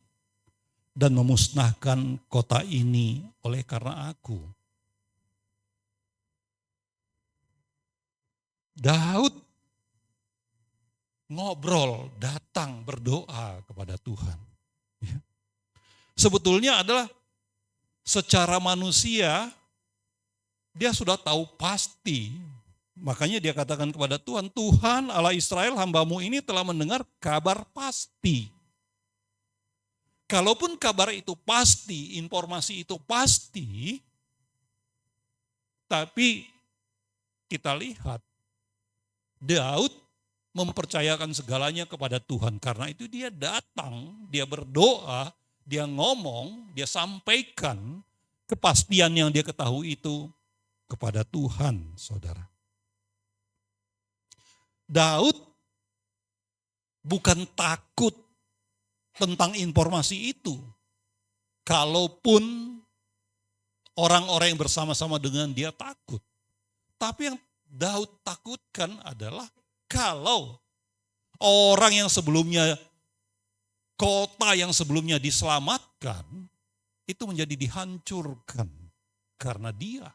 dan memusnahkan kota ini oleh karena aku. Daud ngobrol, datang berdoa kepada Tuhan. Sebetulnya adalah secara manusia dia sudah tahu pasti. Makanya dia katakan kepada Tuhan, Tuhan Allah Israel hambamu ini telah mendengar kabar pasti. Kalaupun kabar itu pasti, informasi itu pasti, tapi kita lihat Daud mempercayakan segalanya kepada Tuhan. Karena itu dia datang, dia berdoa, dia ngomong, dia sampaikan kepastian yang dia ketahui itu kepada Tuhan, saudara. Daud bukan takut tentang informasi itu. Kalaupun orang-orang yang bersama-sama dengan dia takut. Tapi yang Daud takutkan adalah kalau orang yang sebelumnya, kota yang sebelumnya diselamatkan, itu menjadi dihancurkan karena dia.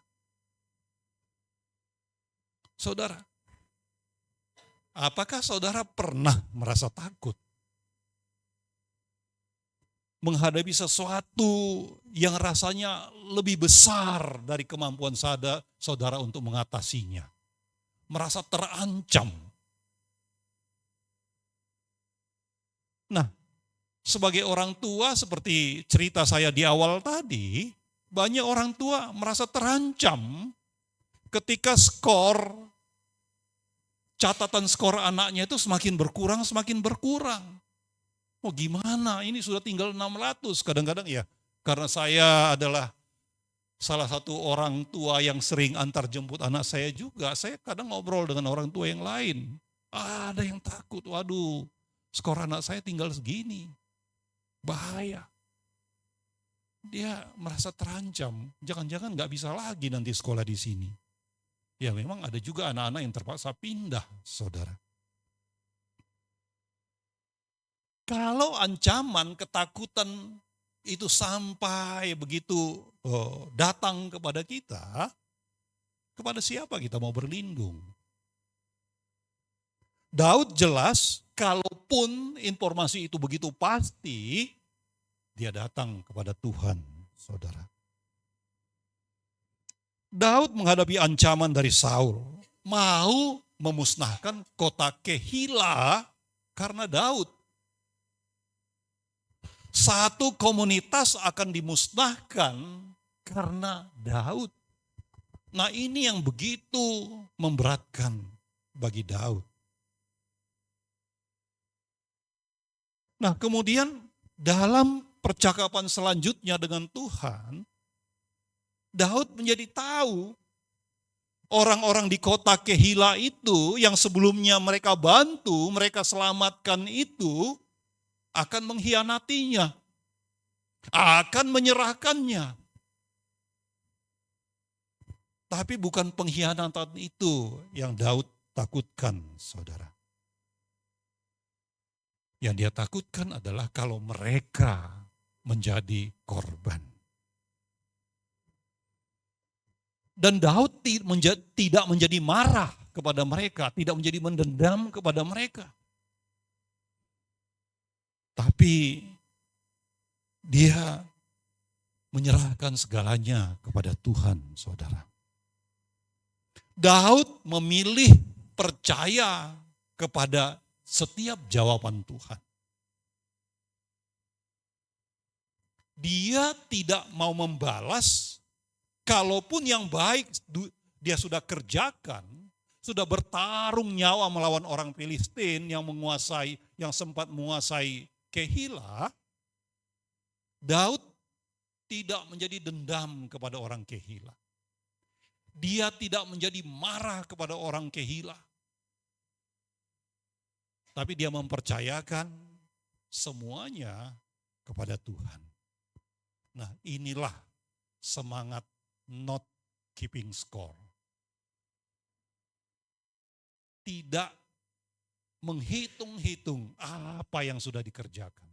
Saudara, apakah saudara pernah merasa takut menghadapi sesuatu yang rasanya lebih besar dari kemampuan saudara untuk mengatasinya? Merasa terancam. Nah, sebagai orang tua seperti cerita saya di awal tadi, banyak orang tua merasa terancam ketika catatan skor anaknya itu semakin berkurang. Oh gimana, ini sudah tinggal 600 kadang-kadang ya. Karena saya adalah salah satu orang tua yang sering antar jemput anak saya juga. Saya kadang ngobrol dengan orang tua yang lain. Ada yang takut, waduh skor anak saya tinggal segini. Bahaya. Dia merasa terancam, jangan-jangan gak bisa lagi nanti sekolah di sini. Ya memang ada juga anak-anak yang terpaksa pindah, saudara. Kalau ancaman, ketakutan itu sampai begitu datang kepada kita, kepada siapa kita mau berlindung? Daud jelas, kalaupun informasi itu begitu pasti, dia datang kepada Tuhan, saudara. Daud menghadapi ancaman dari Saul, mau memusnahkan kota Keila karena Daud. Satu komunitas akan dimusnahkan karena Daud. Nah ini yang begitu memberatkan bagi Daud. Nah kemudian dalam percakapan selanjutnya dengan Tuhan, Daud menjadi tahu orang-orang di kota Keila itu yang sebelumnya mereka bantu, mereka selamatkan itu akan mengkhianatinya, akan menyerahkannya. Tapi bukan pengkhianatan itu yang Daud takutkan, saudara. Yang dia takutkan adalah kalau mereka menjadi korban. Dan Daud tidak menjadi marah kepada mereka, tidak menjadi mendendam kepada mereka. Tapi dia menyerahkan segalanya kepada Tuhan, saudara. Daud memilih percaya kepada setiap jawaban Tuhan. Dia tidak mau membalas, kalaupun yang baik dia sudah kerjakan, sudah bertarung nyawa melawan orang Filistin yang sempat menguasai Kehila, Daud tidak menjadi dendam kepada orang Kehila. Dia tidak menjadi marah kepada orang Kehila. Tapi dia mempercayakan semuanya kepada Tuhan. Nah, inilah semangat not keeping score. Tidak menghitung-hitung apa yang sudah dikerjakan.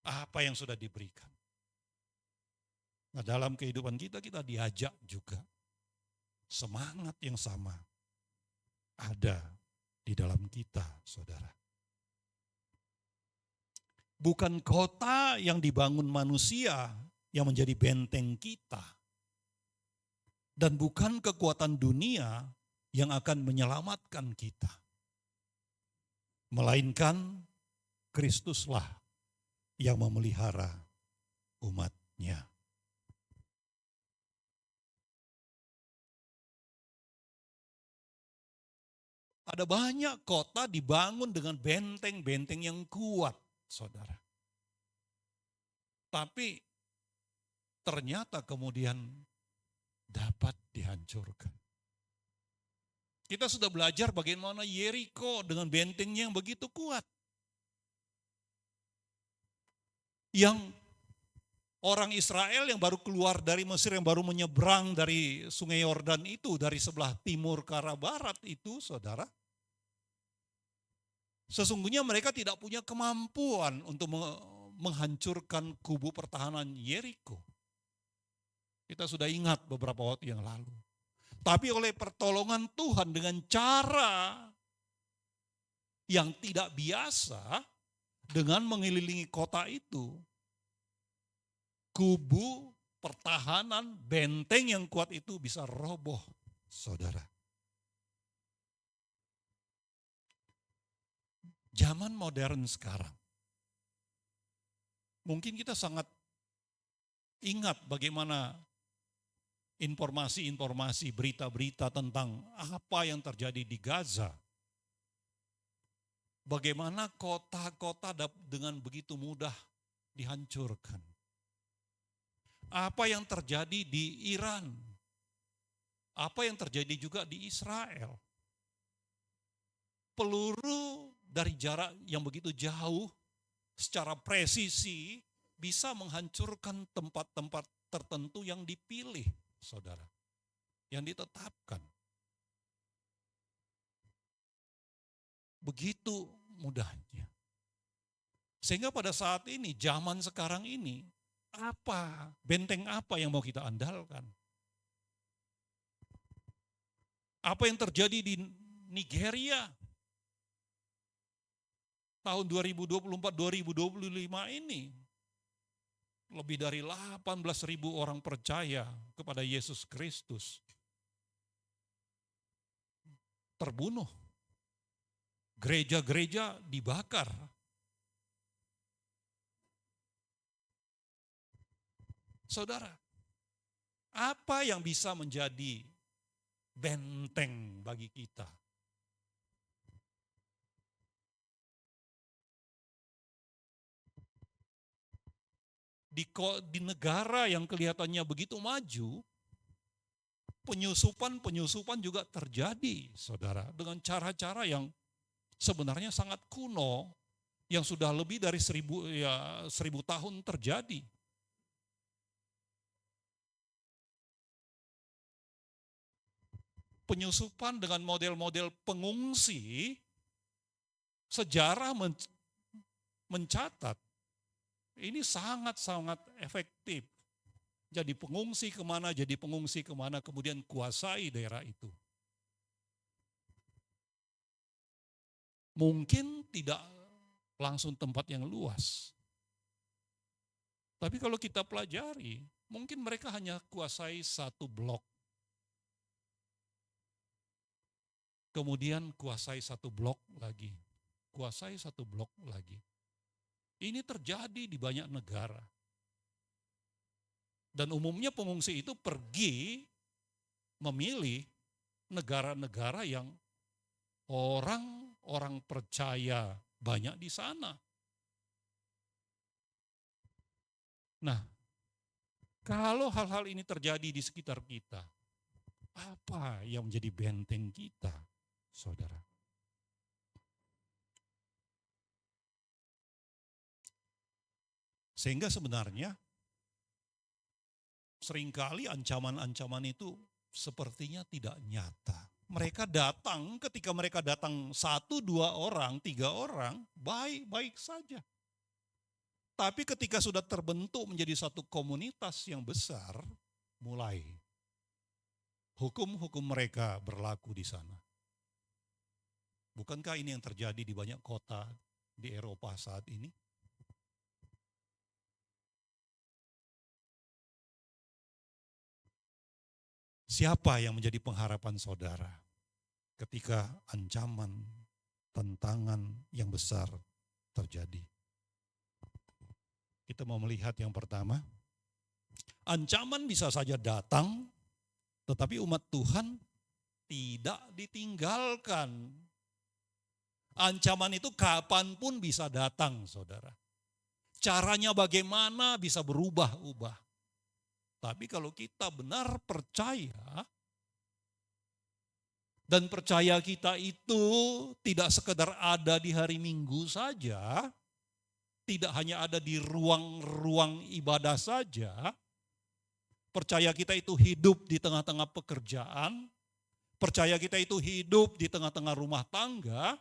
Apa yang sudah diberikan. Nah, dalam kehidupan kita diajak juga. Semangat yang sama ada di dalam kita, saudara. Bukan kota yang dibangun manusia yang menjadi benteng kita. Dan bukan kekuatan dunia yang akan menyelamatkan kita. Melainkan Kristuslah yang memelihara umat-Nya. Ada banyak kota dibangun dengan benteng-benteng yang kuat, saudara. Tapi ternyata kemudian dapat dihancurkan. Kita sudah belajar bagaimana Yeriko dengan bentengnya yang begitu kuat. Yang orang Israel yang baru keluar dari Mesir, yang baru menyeberang dari sungai Yordan itu, dari sebelah timur ke arah barat itu, saudara. Sesungguhnya mereka tidak punya kemampuan untuk menghancurkan kubu pertahanan Yeriko. Kita sudah ingat beberapa waktu yang lalu. Tapi oleh pertolongan Tuhan dengan cara yang tidak biasa, dengan mengelilingi kota itu, kubu pertahanan benteng yang kuat itu bisa roboh, saudara. Zaman modern sekarang, mungkin kita sangat ingat bagaimana informasi-informasi, berita-berita tentang apa yang terjadi di Gaza. Bagaimana kota-kota dengan begitu mudah dihancurkan. Apa yang terjadi di Iran. Apa yang terjadi juga di Israel. Peluru dari jarak yang begitu jauh, secara presisi, bisa menghancurkan tempat-tempat tertentu yang dipilih, saudara. Yang ditetapkan. Begitu mudahnya. Sehingga pada saat ini, zaman sekarang ini, benteng apa yang mau kita andalkan? Apa yang terjadi di Nigeria tahun 2024-2025 ini, lebih dari 18.000 orang percaya kepada Yesus Kristus terbunuh. Gereja-gereja dibakar. Saudara, apa yang bisa menjadi benteng bagi kita? Di negara yang kelihatannya begitu maju, penyusupan juga terjadi, saudara, dengan cara-cara yang sebenarnya sangat kuno, yang sudah lebih dari 1000 tahun terjadi. Penyusupan dengan model-model pengungsi, sejarah mencatat, ini sangat-sangat efektif. Jadi pengungsi kemana, kemudian kuasai daerah itu. Mungkin tidak langsung tempat yang luas. Tapi kalau kita pelajari, mungkin mereka hanya kuasai satu blok. Kemudian kuasai satu blok lagi. Kuasai satu blok lagi. Ini terjadi di banyak negara. Dan umumnya pengungsi itu pergi memilih negara-negara yang orang percaya banyak di sana. Nah, kalau hal-hal ini terjadi di sekitar kita, apa yang menjadi benteng kita, saudara? Sehingga sebenarnya seringkali ancaman-ancaman itu sepertinya tidak nyata. Mereka datang, ketika mereka datang 1, 2 orang, 3 orang, baik-baik saja. Tapi ketika sudah terbentuk menjadi satu komunitas yang besar, mulai hukum-hukum mereka berlaku di sana. Bukankah ini yang terjadi di banyak kota di Eropa saat ini? Siapa yang menjadi pengharapan saudara ketika ancaman, tantangan yang besar terjadi? Kita mau melihat yang pertama, ancaman bisa saja datang, tetapi umat Tuhan tidak ditinggalkan. Ancaman itu kapanpun bisa datang, saudara. Caranya bagaimana bisa berubah-ubah. Tapi kalau kita benar percaya, dan percaya kita itu tidak sekedar ada di hari Minggu saja, tidak hanya ada di ruang-ruang ibadah saja, percaya kita itu hidup di tengah-tengah pekerjaan, percaya kita itu hidup di tengah-tengah rumah tangga,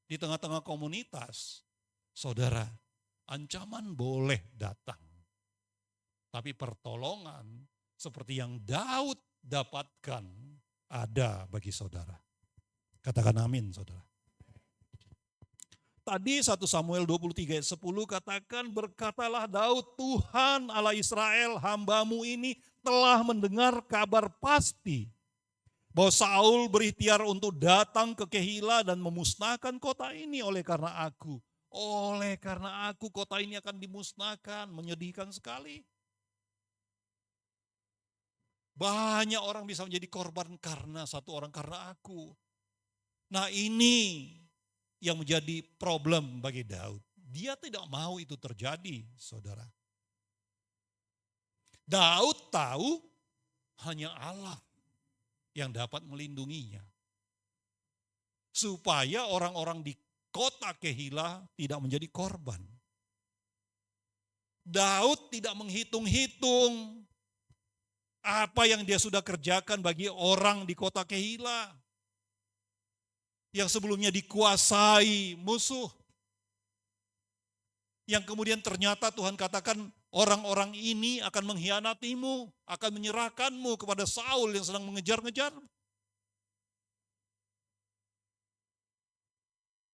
di tengah-tengah komunitas. Saudara, ancaman boleh datang. Tapi pertolongan seperti yang Daud dapatkan ada bagi saudara. Katakan amin, saudara. Tadi 1 Samuel 23 ayat 10 katakan, berkatalah Daud, Tuhan Allah Israel, hambamu ini telah mendengar kabar pasti bahwa Saul berikhtiar untuk datang ke Kehila dan memusnahkan kota ini oleh karena aku. Oleh karena aku kota ini akan dimusnahkan, menyedihkan sekali. Banyak orang bisa menjadi korban karena satu orang, karena aku. Nah ini yang menjadi problem bagi Daud. Dia tidak mau itu terjadi, saudara. Daud tahu hanya Allah yang dapat melindunginya. Supaya orang-orang di kota Kehila tidak menjadi korban. Daud tidak menghitung-hitung apa yang dia sudah kerjakan bagi orang di kota Kehila yang sebelumnya dikuasai musuh. Yang kemudian ternyata Tuhan katakan orang-orang ini akan mengkhianatimu, akan menyerahkanmu kepada Saul yang sedang mengejar-ngejar.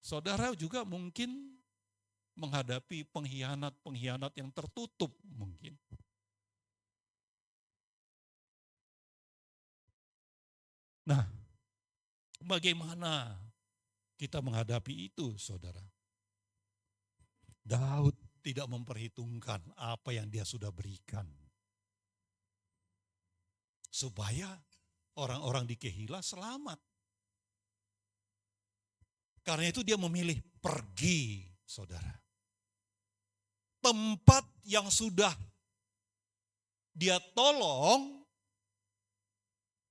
Saudara juga mungkin menghadapi pengkhianat-pengkhianat yang tertutup mungkin. Nah, bagaimana kita menghadapi itu, saudara? Daud tidak memperhitungkan apa yang dia sudah berikan. Supaya orang-orang di Kehila selamat. Karena itu dia memilih pergi, saudara. Tempat yang sudah dia tolong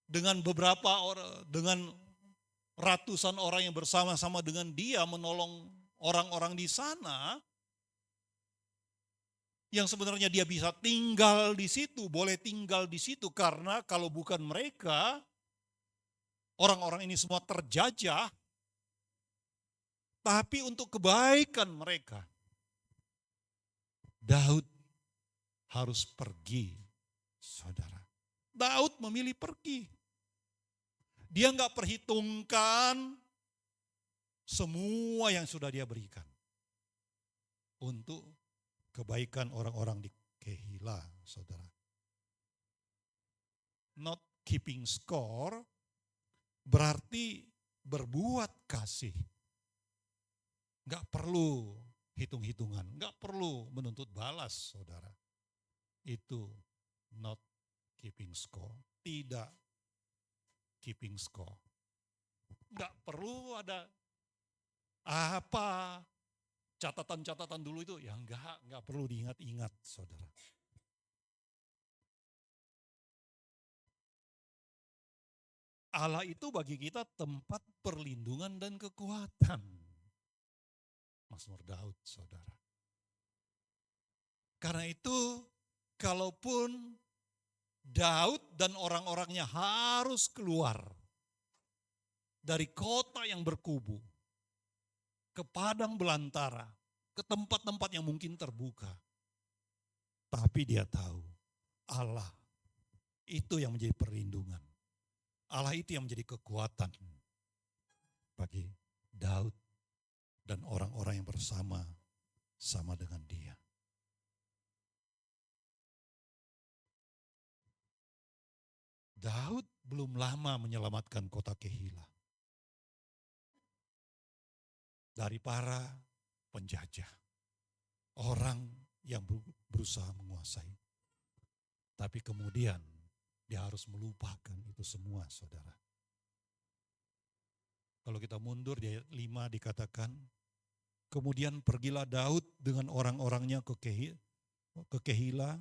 dengan beberapa orang, dengan ratusan orang yang bersama-sama dengan dia menolong orang-orang di sana, yang sebenarnya dia bisa tinggal di situ, boleh tinggal di situ, karena kalau bukan mereka, orang-orang ini semua terjajah, tapi untuk kebaikan mereka, Daud harus pergi, saudara. Daud memilih pergi. Dia nggak perhitungkan semua yang sudah dia berikan untuk kebaikan orang-orang di Kehila, saudara. Not keeping score berarti berbuat kasih. Nggak perlu hitung-hitungan, nggak perlu menuntut balas, saudara. Itu not keeping score, tidak keeping score. Nggak perlu ada apa, catatan-catatan dulu itu ya enggak perlu diingat-ingat, saudara. Allah itu bagi kita tempat perlindungan dan kekuatan. Mazmur Daud, saudara. Karena itu, kalaupun Daud dan orang-orangnya harus keluar dari kota yang berkubu, ke padang belantara, ke tempat-tempat yang mungkin terbuka. Tapi dia tahu, Allah itu yang menjadi perlindungan. Allah itu yang menjadi kekuatan bagi Daud dan orang-orang yang sama dengan dia. Daud belum lama menyelamatkan kota Kehilah dari para penjajah, orang yang berusaha menguasai. Tapi kemudian dia harus melupakan itu semua, saudara. Kalau kita mundur di ayat 5 dikatakan, kemudian pergilah Daud dengan orang-orangnya ke Kehilah.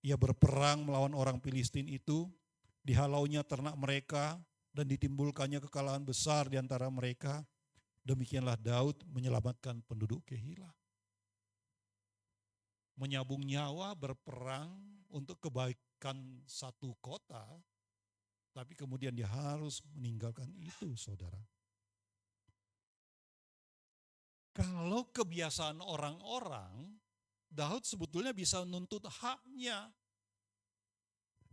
Ia berperang melawan orang Filistin itu, dihalaunya ternak mereka dan ditimbulkannya kekalahan besar di antara mereka. Demikianlah Daud menyelamatkan penduduk Kehilah. Menyabung nyawa berperang untuk kebaikan satu kota, tapi kemudian dia harus meninggalkan itu, saudara. Kalau kebiasaan orang-orang, Daud sebetulnya bisa menuntut haknya.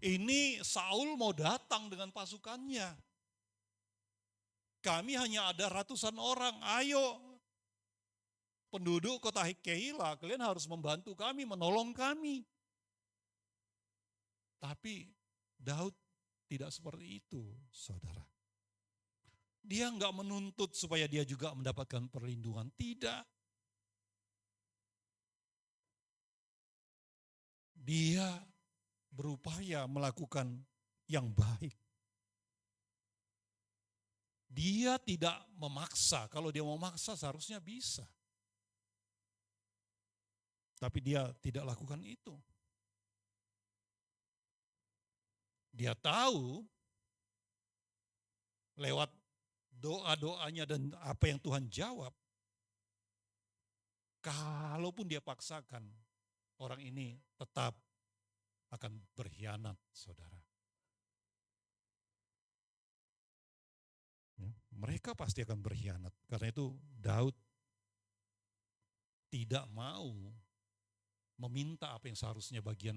Ini Saul mau datang dengan pasukannya. Kami hanya ada ratusan orang, ayo penduduk kota Kehilah, kalian harus membantu kami, menolong kami. Tapi Daud tidak seperti itu, saudara. Dia enggak menuntut supaya dia juga mendapatkan perlindungan, tidak. Dia berupaya melakukan yang baik. Dia tidak memaksa, kalau dia mau memaksa seharusnya bisa. Tapi dia tidak lakukan itu. Dia tahu lewat doa-doanya dan apa yang Tuhan jawab, kalaupun dia paksakan, orang ini tetap akan berkhianat, saudara. Ya, mereka pasti akan berkhianat. Karena itu Daud tidak mau meminta apa yang seharusnya bagian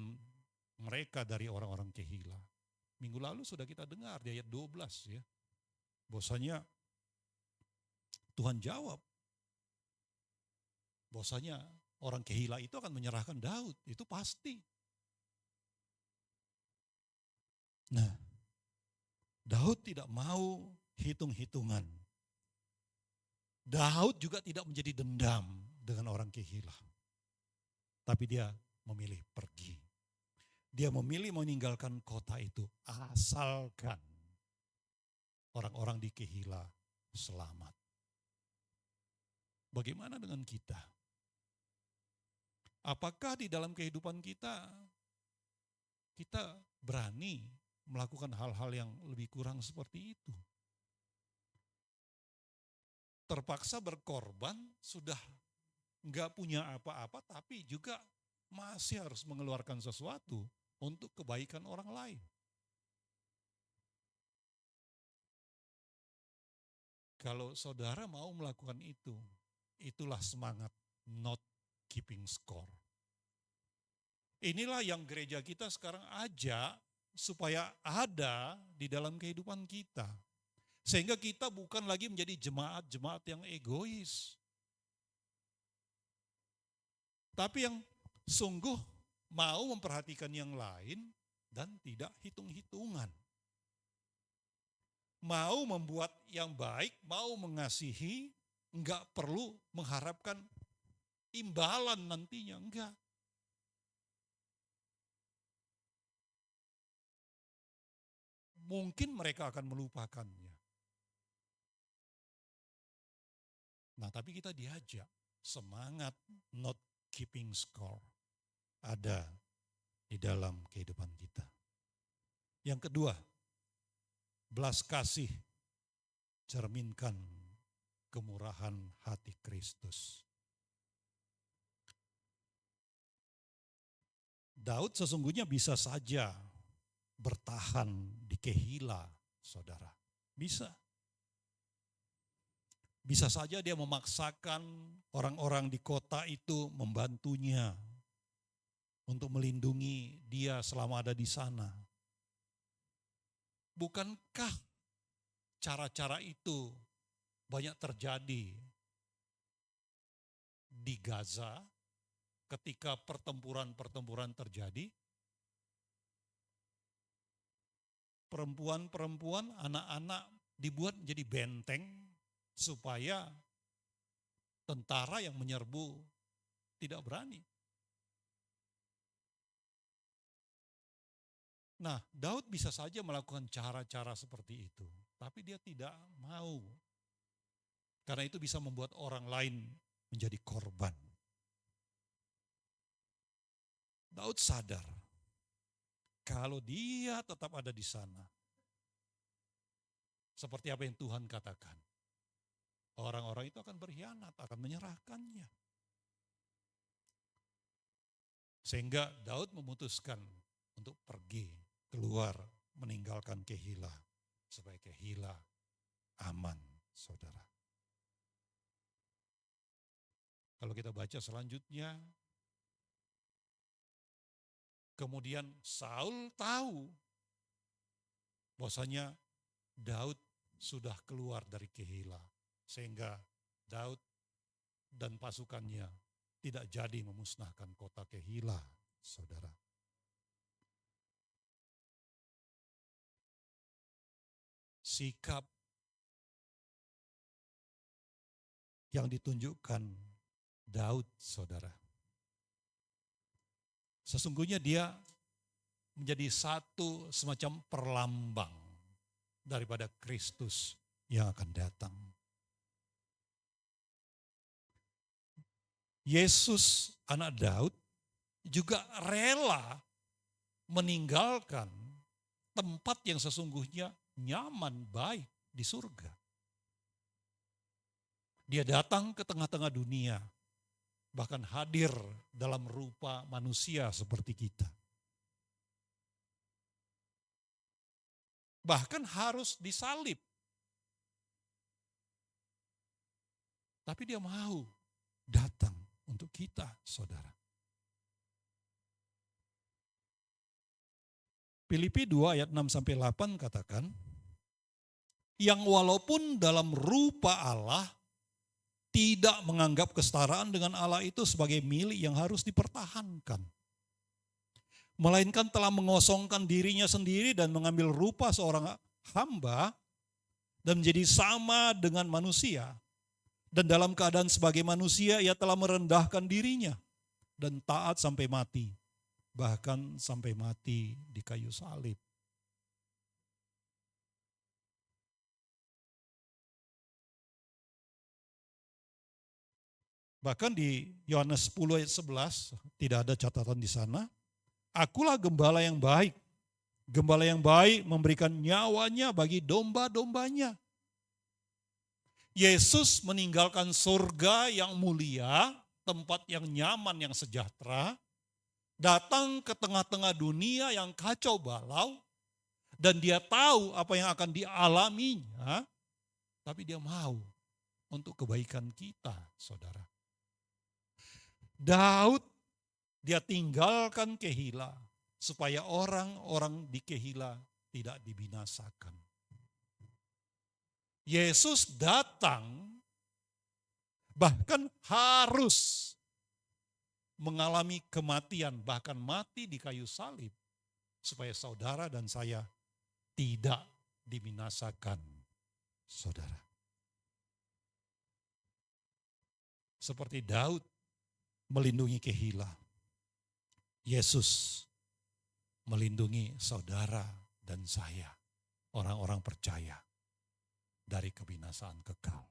mereka dari orang-orang Kehilah. Minggu lalu sudah kita dengar di ayat 12 ya. Bahwasanya Tuhan jawab. Bahwasanya orang Kehilah itu akan menyerahkan Daud, itu pasti. Nah, Daud tidak mau hitung-hitungan. Daud juga tidak menjadi dendam dengan orang Kehilah. Tapi dia memilih pergi. Dia memilih meninggalkan kota itu asalkan orang-orang di Kehilah selamat. Bagaimana dengan kita? Apakah di dalam kehidupan kita berani melakukan hal-hal yang lebih kurang seperti itu? Terpaksa berkorban, sudah enggak punya apa-apa, tapi juga masih harus mengeluarkan sesuatu untuk kebaikan orang lain. Kalau saudara mau melakukan itu, itulah semangat not keeping score. Inilah yang gereja kita sekarang ajak supaya ada di dalam kehidupan kita. Sehingga kita bukan lagi menjadi jemaat-jemaat yang egois. Tapi yang sungguh mau memperhatikan yang lain dan tidak hitung-hitungan. Mau membuat yang baik, mau mengasihi, enggak perlu mengharapkan imbalan nantinya, enggak. Mungkin mereka akan melupakannya. Nah, tapi kita diajak semangat not keeping score ada di dalam kehidupan kita. Yang kedua, belas kasih cerminkan kemurahan hati Kristus. Daud sesungguhnya bisa saja bertahan di Kehila, saudara. Bisa. Bisa saja dia memaksakan orang-orang di kota itu membantunya untuk melindungi dia selama ada di sana. Bukankah cara-cara itu banyak terjadi di Gaza ketika pertempuran-pertempuran terjadi? Perempuan-perempuan, anak-anak dibuat menjadi benteng supaya tentara yang menyerbu tidak berani. Nah, Daud bisa saja melakukan cara-cara seperti itu, tapi dia tidak mau. Karena itu bisa membuat orang lain menjadi korban. Daud sadar kalau dia tetap ada di sana, seperti apa yang Tuhan katakan, orang-orang itu akan berkhianat, akan menyerahkannya. Sehingga Daud memutuskan untuk pergi keluar meninggalkan Kehila, supaya Kehila aman, saudara. Kalau kita baca selanjutnya, kemudian Saul tahu bahwasanya Daud sudah keluar dari Kehila, sehingga Daud dan pasukannya tidak jadi memusnahkan kota Kehila, saudara. Sikap yang ditunjukkan Daud, saudara, sesungguhnya dia menjadi satu semacam perlambang daripada Kristus yang akan datang. Yesus, anak Daud, juga rela meninggalkan tempat yang sesungguhnya nyaman, baik di surga. Dia datang ke tengah-tengah dunia, bahkan hadir dalam rupa manusia seperti kita. Bahkan harus disalib. Tapi dia mau datang untuk kita, saudara. Filipi 2 ayat 6-8 katakan, yang walaupun dalam rupa Allah, tidak menganggap kesetaraan dengan Allah itu sebagai milik yang harus dipertahankan. Melainkan telah mengosongkan dirinya sendiri dan mengambil rupa seorang hamba dan menjadi sama dengan manusia. Dan dalam keadaan sebagai manusia ia telah merendahkan dirinya dan taat sampai mati. Bahkan sampai mati di kayu salib. Bahkan di Yohanes 10 ayat 11, tidak ada catatan di sana. Akulah gembala yang baik. Gembala yang baik memberikan nyawanya bagi domba-dombanya. Yesus meninggalkan surga yang mulia, tempat yang nyaman, yang sejahtera, datang ke tengah-tengah dunia yang kacau balau, dan dia tahu apa yang akan dialaminya, tapi dia mau untuk kebaikan kita, saudara. Daud, dia tinggalkan Kehila, supaya orang-orang di Kehila tidak dibinasakan. Yesus datang, bahkan harus mengalami kematian, bahkan mati di kayu salib, supaya saudara dan saya tidak dibinasakan, saudara. Seperti Daud melindungi Kehila, Yesus melindungi saudara dan saya, orang-orang percaya, dari kebinasaan kekal.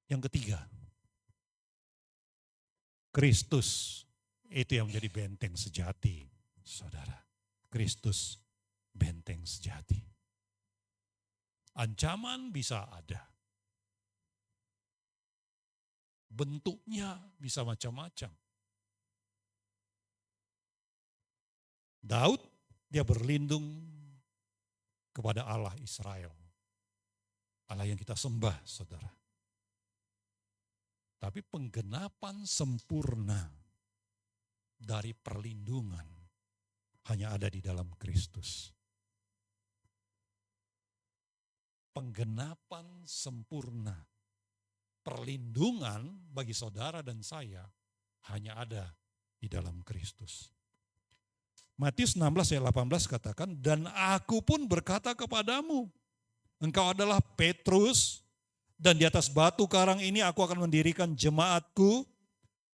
Yang ketiga, Kristus itu yang menjadi benteng sejati, saudara. Kristus benteng sejati. Ancaman bisa ada. Bentuknya bisa macam-macam. Daud, dia berlindung kepada Allah Israel. Allah yang kita sembah, saudara. Tapi penggenapan sempurna dari perlindungan hanya ada di dalam Kristus. Penggenapan sempurna perlindungan bagi saudara dan saya hanya ada di dalam Kristus. Matius 16 ayat 18 katakan, dan aku pun berkata kepadamu, engkau adalah Petrus, dan di atas batu karang ini aku akan mendirikan jemaatku,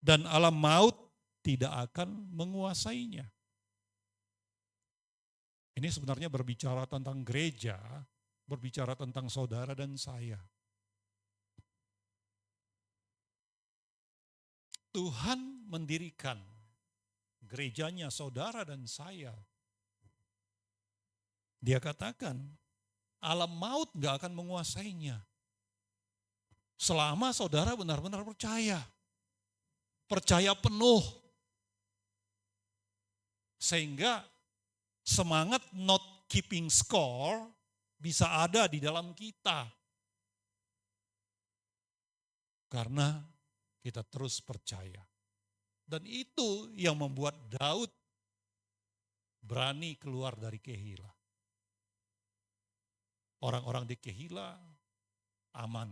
dan alam maut tidak akan menguasainya. Ini sebenarnya berbicara tentang gereja, berbicara tentang saudara dan saya. Tuhan mendirikan gerejanya saudara dan saya. Dia katakan, alam maut gak akan menguasainya. Selama saudara benar-benar percaya. Percaya penuh. Sehingga semangat not keeping score bisa ada di dalam kita. Karena kita terus percaya. Dan itu yang membuat Daud berani keluar dari Kehila. Orang-orang di Kehila aman,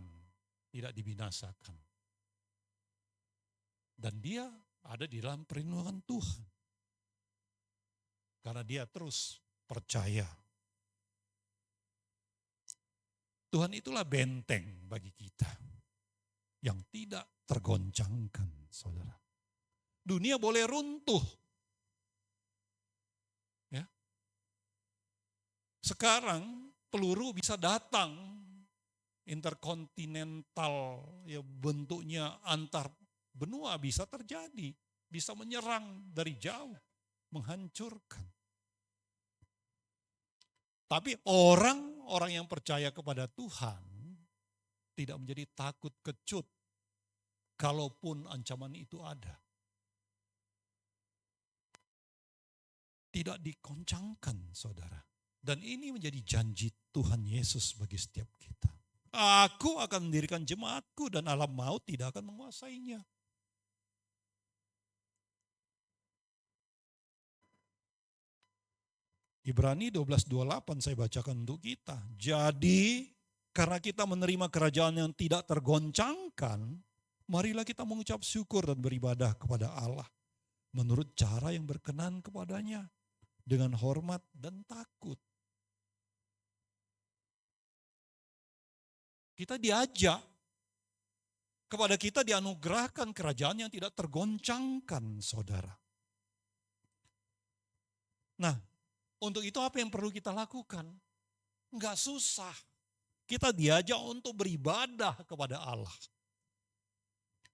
tidak dibinasakan. Dan dia ada di dalam perlindungan Tuhan. Karena dia terus percaya. Tuhan itulah benteng bagi kita yang tidak tergoncangkan, saudara. Dunia boleh runtuh. Ya. Sekarang peluru bisa datang interkontinental, ya bentuknya antar benua bisa terjadi, bisa menyerang dari jauh, menghancurkan. Tapi orang-orang yang percaya kepada Tuhan tidak menjadi takut kecut kalaupun ancaman itu ada. Tidak dikoncangkan, saudara. Dan ini menjadi janji Tuhan Yesus bagi setiap kita. Aku akan mendirikan jemaatku dan alam maut tidak akan menguasainya. Ibrani 12:28 saya bacakan untuk kita. Jadi karena kita menerima kerajaan yang tidak tergoncangkan, marilah kita mengucap syukur dan beribadah kepada Allah menurut cara yang berkenan kepadanya, dengan hormat dan takut. Kita diajak, kepada kita dianugerahkan kerajaan yang tidak tergoncangkan, saudara. Nah, untuk itu apa yang perlu kita lakukan? Enggak susah. Kita diajak untuk beribadah kepada Allah.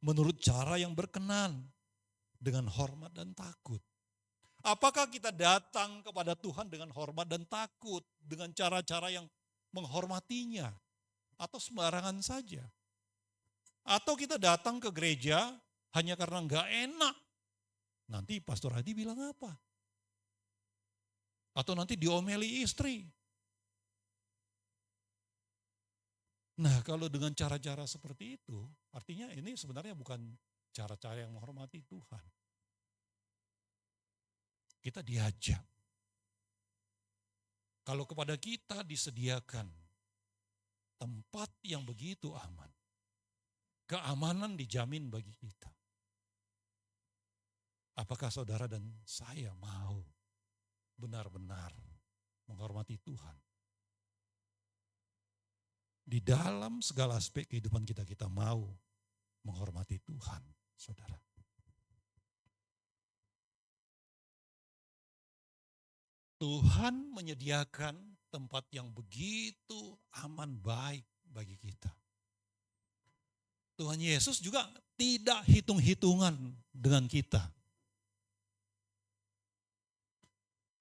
Menurut cara yang berkenan, dengan hormat dan takut. Apakah kita datang kepada Tuhan dengan hormat dan takut, dengan cara-cara yang menghormatinya, atau sembarangan saja? Atau kita datang ke gereja hanya karena enggak enak? Nanti Pastor Hadi bilang apa? Atau nanti diomeli istri? Nah, kalau dengan cara-cara seperti itu, artinya ini sebenarnya bukan cara-cara yang menghormati Tuhan. Kita diajak. Kalau kepada kita disediakan tempat yang begitu aman, keamanan dijamin bagi kita. Apakah saudara dan saya mau benar-benar menghormati Tuhan? Di dalam segala aspek kehidupan kita, kita mau menghormati Tuhan, saudara. Tuhan menyediakan tempat yang begitu aman baik bagi kita. Tuhan Yesus juga tidak hitung-hitungan dengan kita.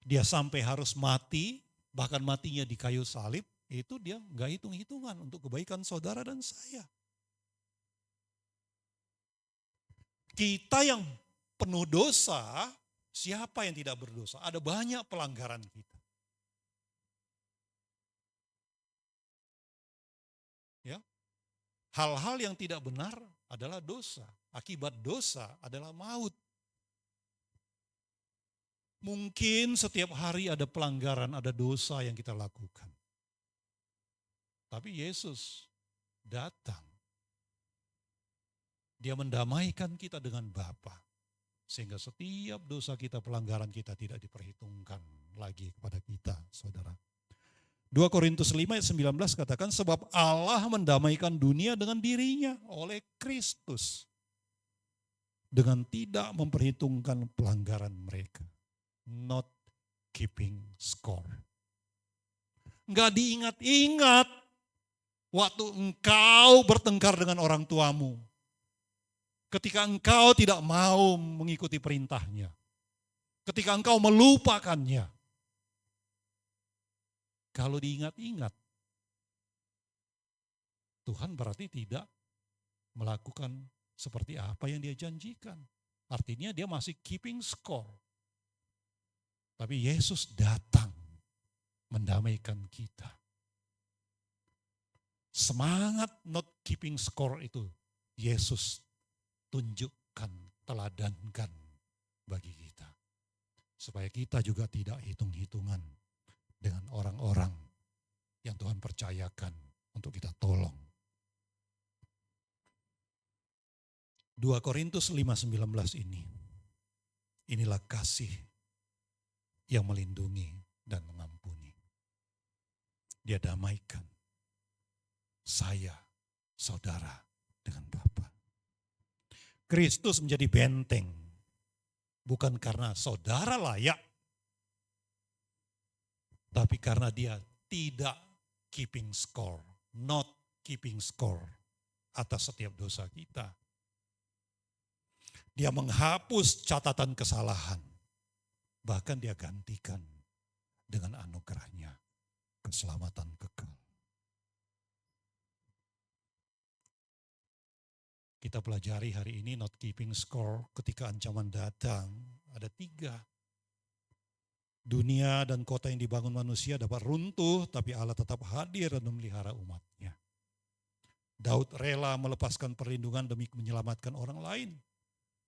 Dia sampai harus mati, bahkan matinya di kayu salib, itu dia nggak hitung-hitungan untuk kebaikan saudara dan saya. Kita yang penuh dosa, siapa yang tidak berdosa? Ada banyak pelanggaran kita. Ya, hal-hal yang tidak benar adalah dosa. Akibat dosa adalah maut. Mungkin setiap hari ada pelanggaran, ada dosa yang kita lakukan. Tapi Yesus datang. Dia mendamaikan kita dengan Bapa. Sehingga setiap dosa kita, pelanggaran kita tidak diperhitungkan lagi kepada kita, saudara. 2 Korintus 5 ayat 19 katakan, sebab Allah mendamaikan dunia dengan dirinya oleh Kristus. Dengan tidak memperhitungkan pelanggaran mereka. Not keeping score. Enggak diingat-ingat waktu engkau bertengkar dengan orang tuamu. Ketika engkau tidak mau mengikuti perintahnya. Ketika engkau melupakannya. Kalau diingat-ingat, Tuhan berarti tidak melakukan seperti apa yang dia janjikan. Artinya dia masih keeping score. Tapi Yesus datang mendamaikan kita. Semangat not keeping score itu Yesus tunjukkan, teladankan bagi kita. Supaya kita juga tidak hitung-hitungan dengan orang-orang yang Tuhan percayakan untuk kita tolong. 2 Korintus 5:19 ini. Inilah kasih yang melindungi dan mengampuni. Dia damaikan saya, saudara, dengan Bapa. Kristus menjadi benteng, bukan karena saudara layak, tapi karena dia tidak keeping score, not keeping score atas setiap dosa kita. Dia menghapus catatan kesalahan. Bahkan dia gantikan dengan anugerahnya keselamatan kekal. Kita pelajari hari ini not keeping score ketika ancaman datang. Ada 3. Dunia dan kota yang dibangun manusia dapat runtuh, tapi Allah tetap hadir dan memelihara umatnya. Daud rela melepaskan perlindungan demi menyelamatkan orang lain.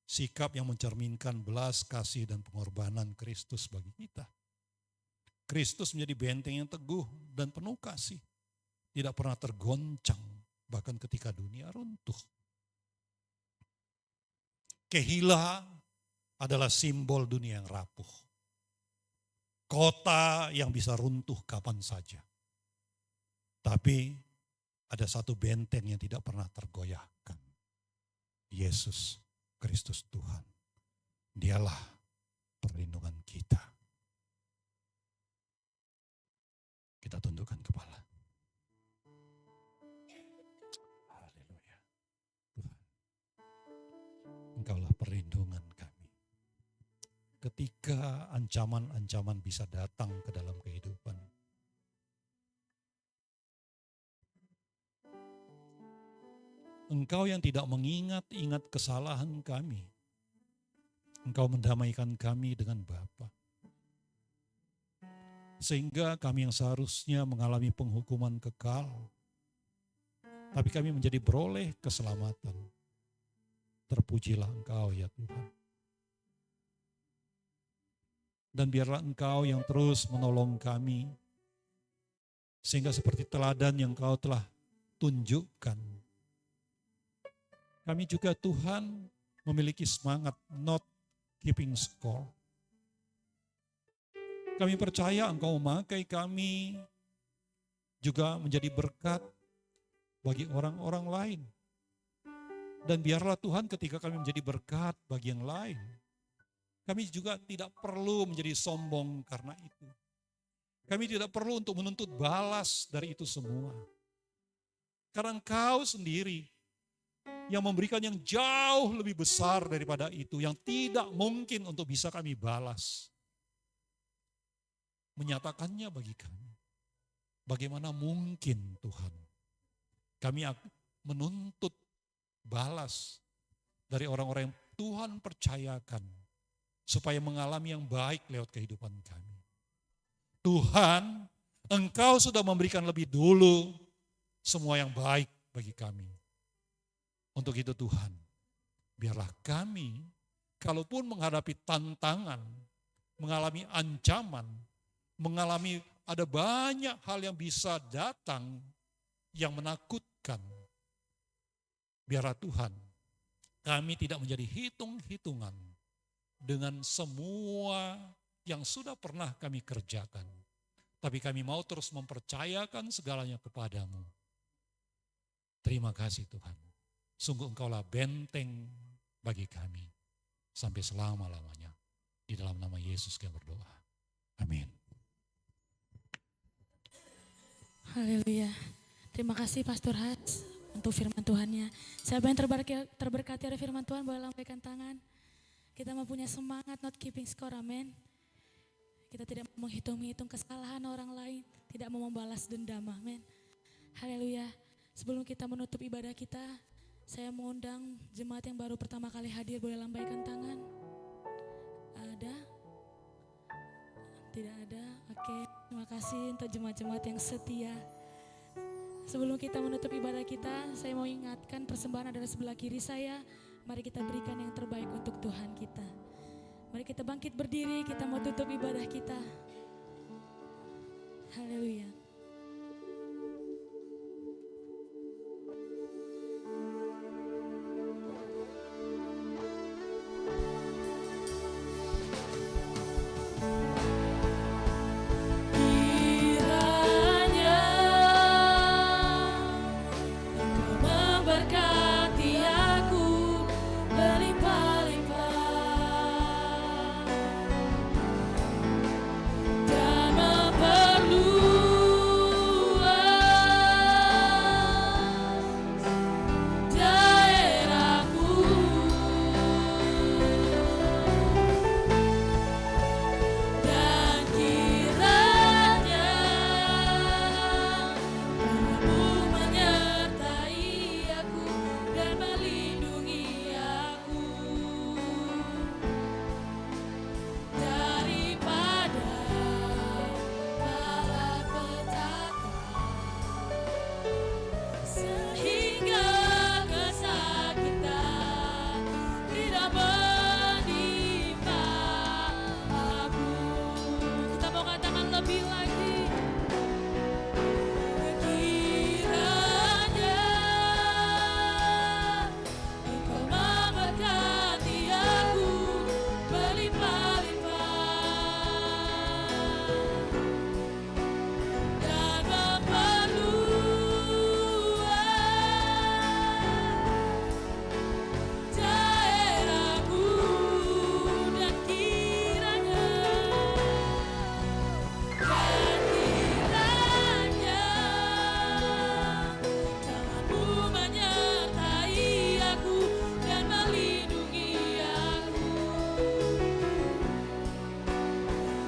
Sikap yang mencerminkan belas kasih dan pengorbanan Kristus bagi kita. Kristus menjadi benteng yang teguh dan penuh kasih. Tidak pernah tergoncang bahkan ketika dunia runtuh. Kehila adalah simbol dunia yang rapuh. Kota yang bisa runtuh kapan saja. Tapi ada satu benteng yang tidak pernah tergoyahkan. Yesus Kristus Tuhan. Dialah perlindungan kita. Kita tundukkan kepala. Haleluya. Tuhan, Engkaulah perlindungan kami. Ketika ancaman-ancaman bisa datang ke dalam kehidupan, Engkau yang tidak mengingat-ingat kesalahan kami. Engkau mendamaikan kami dengan Bapa. Sehingga kami yang seharusnya mengalami penghukuman kekal, tapi kami menjadi beroleh keselamatan. Terpujilah Engkau ya Tuhan. Dan biarlah Engkau yang terus menolong kami, sehingga seperti teladan yang Engkau telah tunjukkan, kami juga Tuhan memiliki semangat not keeping score. Kami percaya Engkau memakai kami juga menjadi berkat bagi orang-orang lain. Dan biarlah Tuhan ketika kami menjadi berkat bagi yang lain, kami juga tidak perlu menjadi sombong karena itu. Kami tidak perlu untuk menuntut balas dari itu semua. Karena Engkau sendiri yang memberikan yang jauh lebih besar daripada itu, yang tidak mungkin untuk bisa kami balas. Menyatakannya bagi kami. Bagaimana mungkin Tuhan? Kami menuntut balas dari orang-orang yang Tuhan percayakan supaya mengalami yang baik lewat kehidupan kami. Tuhan, Engkau sudah memberikan lebih dulu semua yang baik bagi kami. Untuk itu Tuhan, biarlah kami, kalaupun menghadapi tantangan, mengalami ancaman, mengalami ada banyak hal yang bisa datang yang menakutkan. Biarlah Tuhan, kami tidak menjadi hitung-hitungan dengan semua yang sudah pernah kami kerjakan. Tapi kami mau terus mempercayakan segalanya kepadamu. Terima kasih Tuhan. Sungguh Engkaulah benteng bagi kami sampai selama-lamanya. Di dalam nama Yesus kami berdoa. Amin. Haleluya. Terima kasih Pastor Hans untuk firman Tuhannya. Siapa yang terberkati oleh firman Tuhan boleh lambaikan tangan. Kita mempunyai semangat not keeping score, amin. Kita tidak mau menghitung-hitung kesalahan orang lain, tidak mau membalas dendam, amin. Haleluya. Sebelum kita menutup ibadah kita, saya mengundang jemaat yang baru pertama kali hadir boleh lambaikan tangan. Ada? Tidak ada? Oke, terima kasih untuk jemaat-jemaat yang setia. Sebelum kita menutup ibadah kita, saya mau ingatkan persembahan adalah sebelah kiri saya. Mari kita berikan yang terbaik untuk Tuhan kita. Mari kita bangkit berdiri, kita mau tutup ibadah kita. Haleluya. Kiranya Engkau memberkati aku berlimpah-limpah dan memperluas daerahku, dan kiranya Kamu menyertai aku dan melindungi aku daripada malapetaka, sehingga kesakitan tidak menimpa aku. Kita mau katakan lebih lagi. Kiranya Engkau memberkati aku berlimpah-limpah dan memperluas daerahku, dan kiranya Tanganmu menyertai aku dan melindungi aku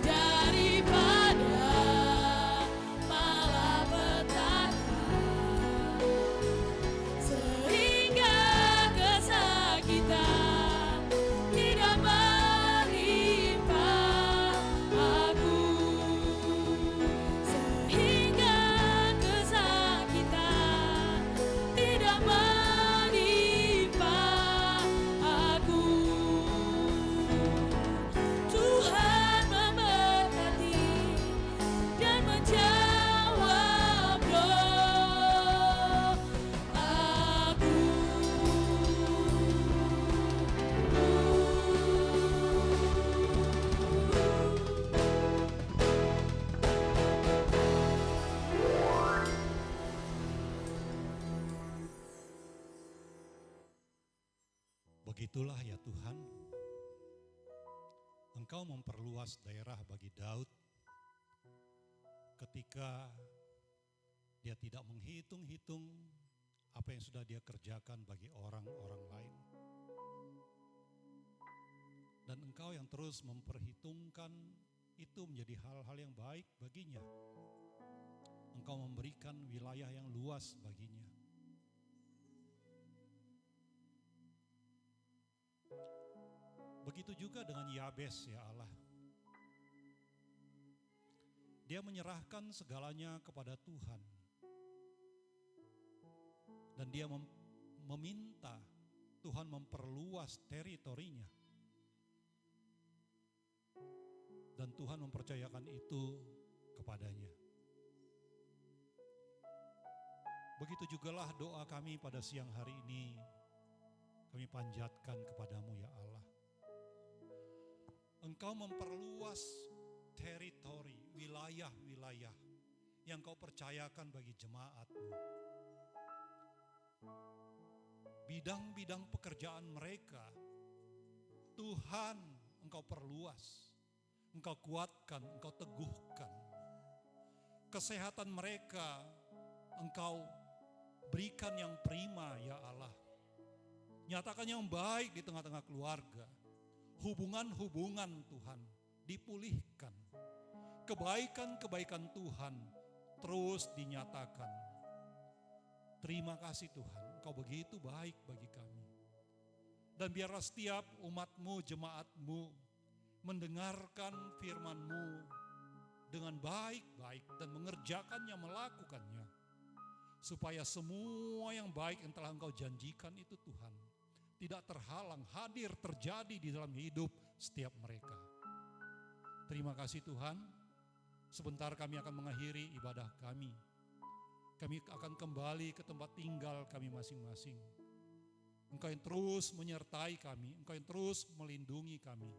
daripada malapetaka, sehingga kesakitan tidak menimpa aku, sehingga kesakitan tidak menimpa aku. Tuhan memberkati dan menjawab doaku. Begitulah ya Tuhan, Engkau memperluas daerah bagi Daud ketika dia tidak menghitung-hitung apa yang sudah Dia kerjakan bagi orang-orang lain. Dan Engkau yang terus memperhitungkan itu menjadi hal-hal yang baik baginya. Engkau memberikan wilayah yang luas baginya. Begitu juga dengan Yabes, ya Allah. Dia menyerahkan segalanya kepada Tuhan. Dan dia meminta Tuhan memperluas teritorinya. Dan Tuhan mempercayakan itu kepadanya. Begitu jugalah doa kami pada siang hari ini. Kami panjatkan kepadamu, ya Allah. Engkau memperluas teritori, wilayah-wilayah yang Kau percayakan bagi jemaat-Mu. Bidang-bidang pekerjaan mereka, Tuhan, Engkau perluas, Engkau kuatkan, Engkau teguhkan. Kesehatan mereka, Engkau berikan yang prima, ya Allah. Nyatakan yang baik di tengah-tengah keluarga. Hubungan-hubungan Tuhan dipulihkan. Kebaikan-kebaikan Tuhan terus dinyatakan. Terima kasih Tuhan, Engkau begitu baik bagi kami. Dan biarlah setiap umat-Mu, jemaat-Mu mendengarkan firman-Mu dengan baik-baik dan mengerjakannya, melakukannya. Supaya semua yang baik yang telah Engkau janjikan itu Tuhan tidak terhalang, hadir, terjadi di dalam hidup setiap mereka. Terima kasih Tuhan. Sebentar kami akan mengakhiri ibadah kami. Kami akan kembali ke tempat tinggal kami masing-masing. Engkau yang terus menyertai kami, Engkau yang terus melindungi kami.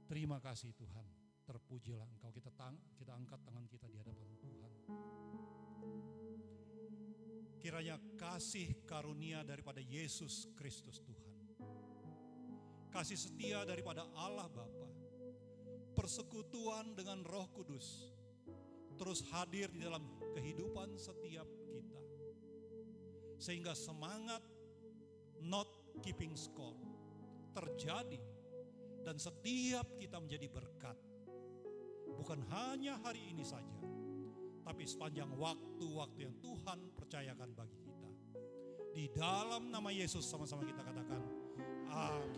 Terima kasih Tuhan. Terpujilah Engkau, kita angkat tangan kita di hadapan Tuhan. Kiranya kasih karunia daripada Yesus Kristus Tuhan, kasih setia daripada Allah Bapa, persekutuan dengan Roh Kudus terus hadir di dalam kehidupan setiap kita. Sehingga semangat not keeping score terjadi dan setiap kita menjadi berkat. Bukan hanya hari ini saja, tapi sepanjang waktu-waktu yang Tuhan percayakan bagi kita. Di dalam nama Yesus sama-sama kita katakan, amin.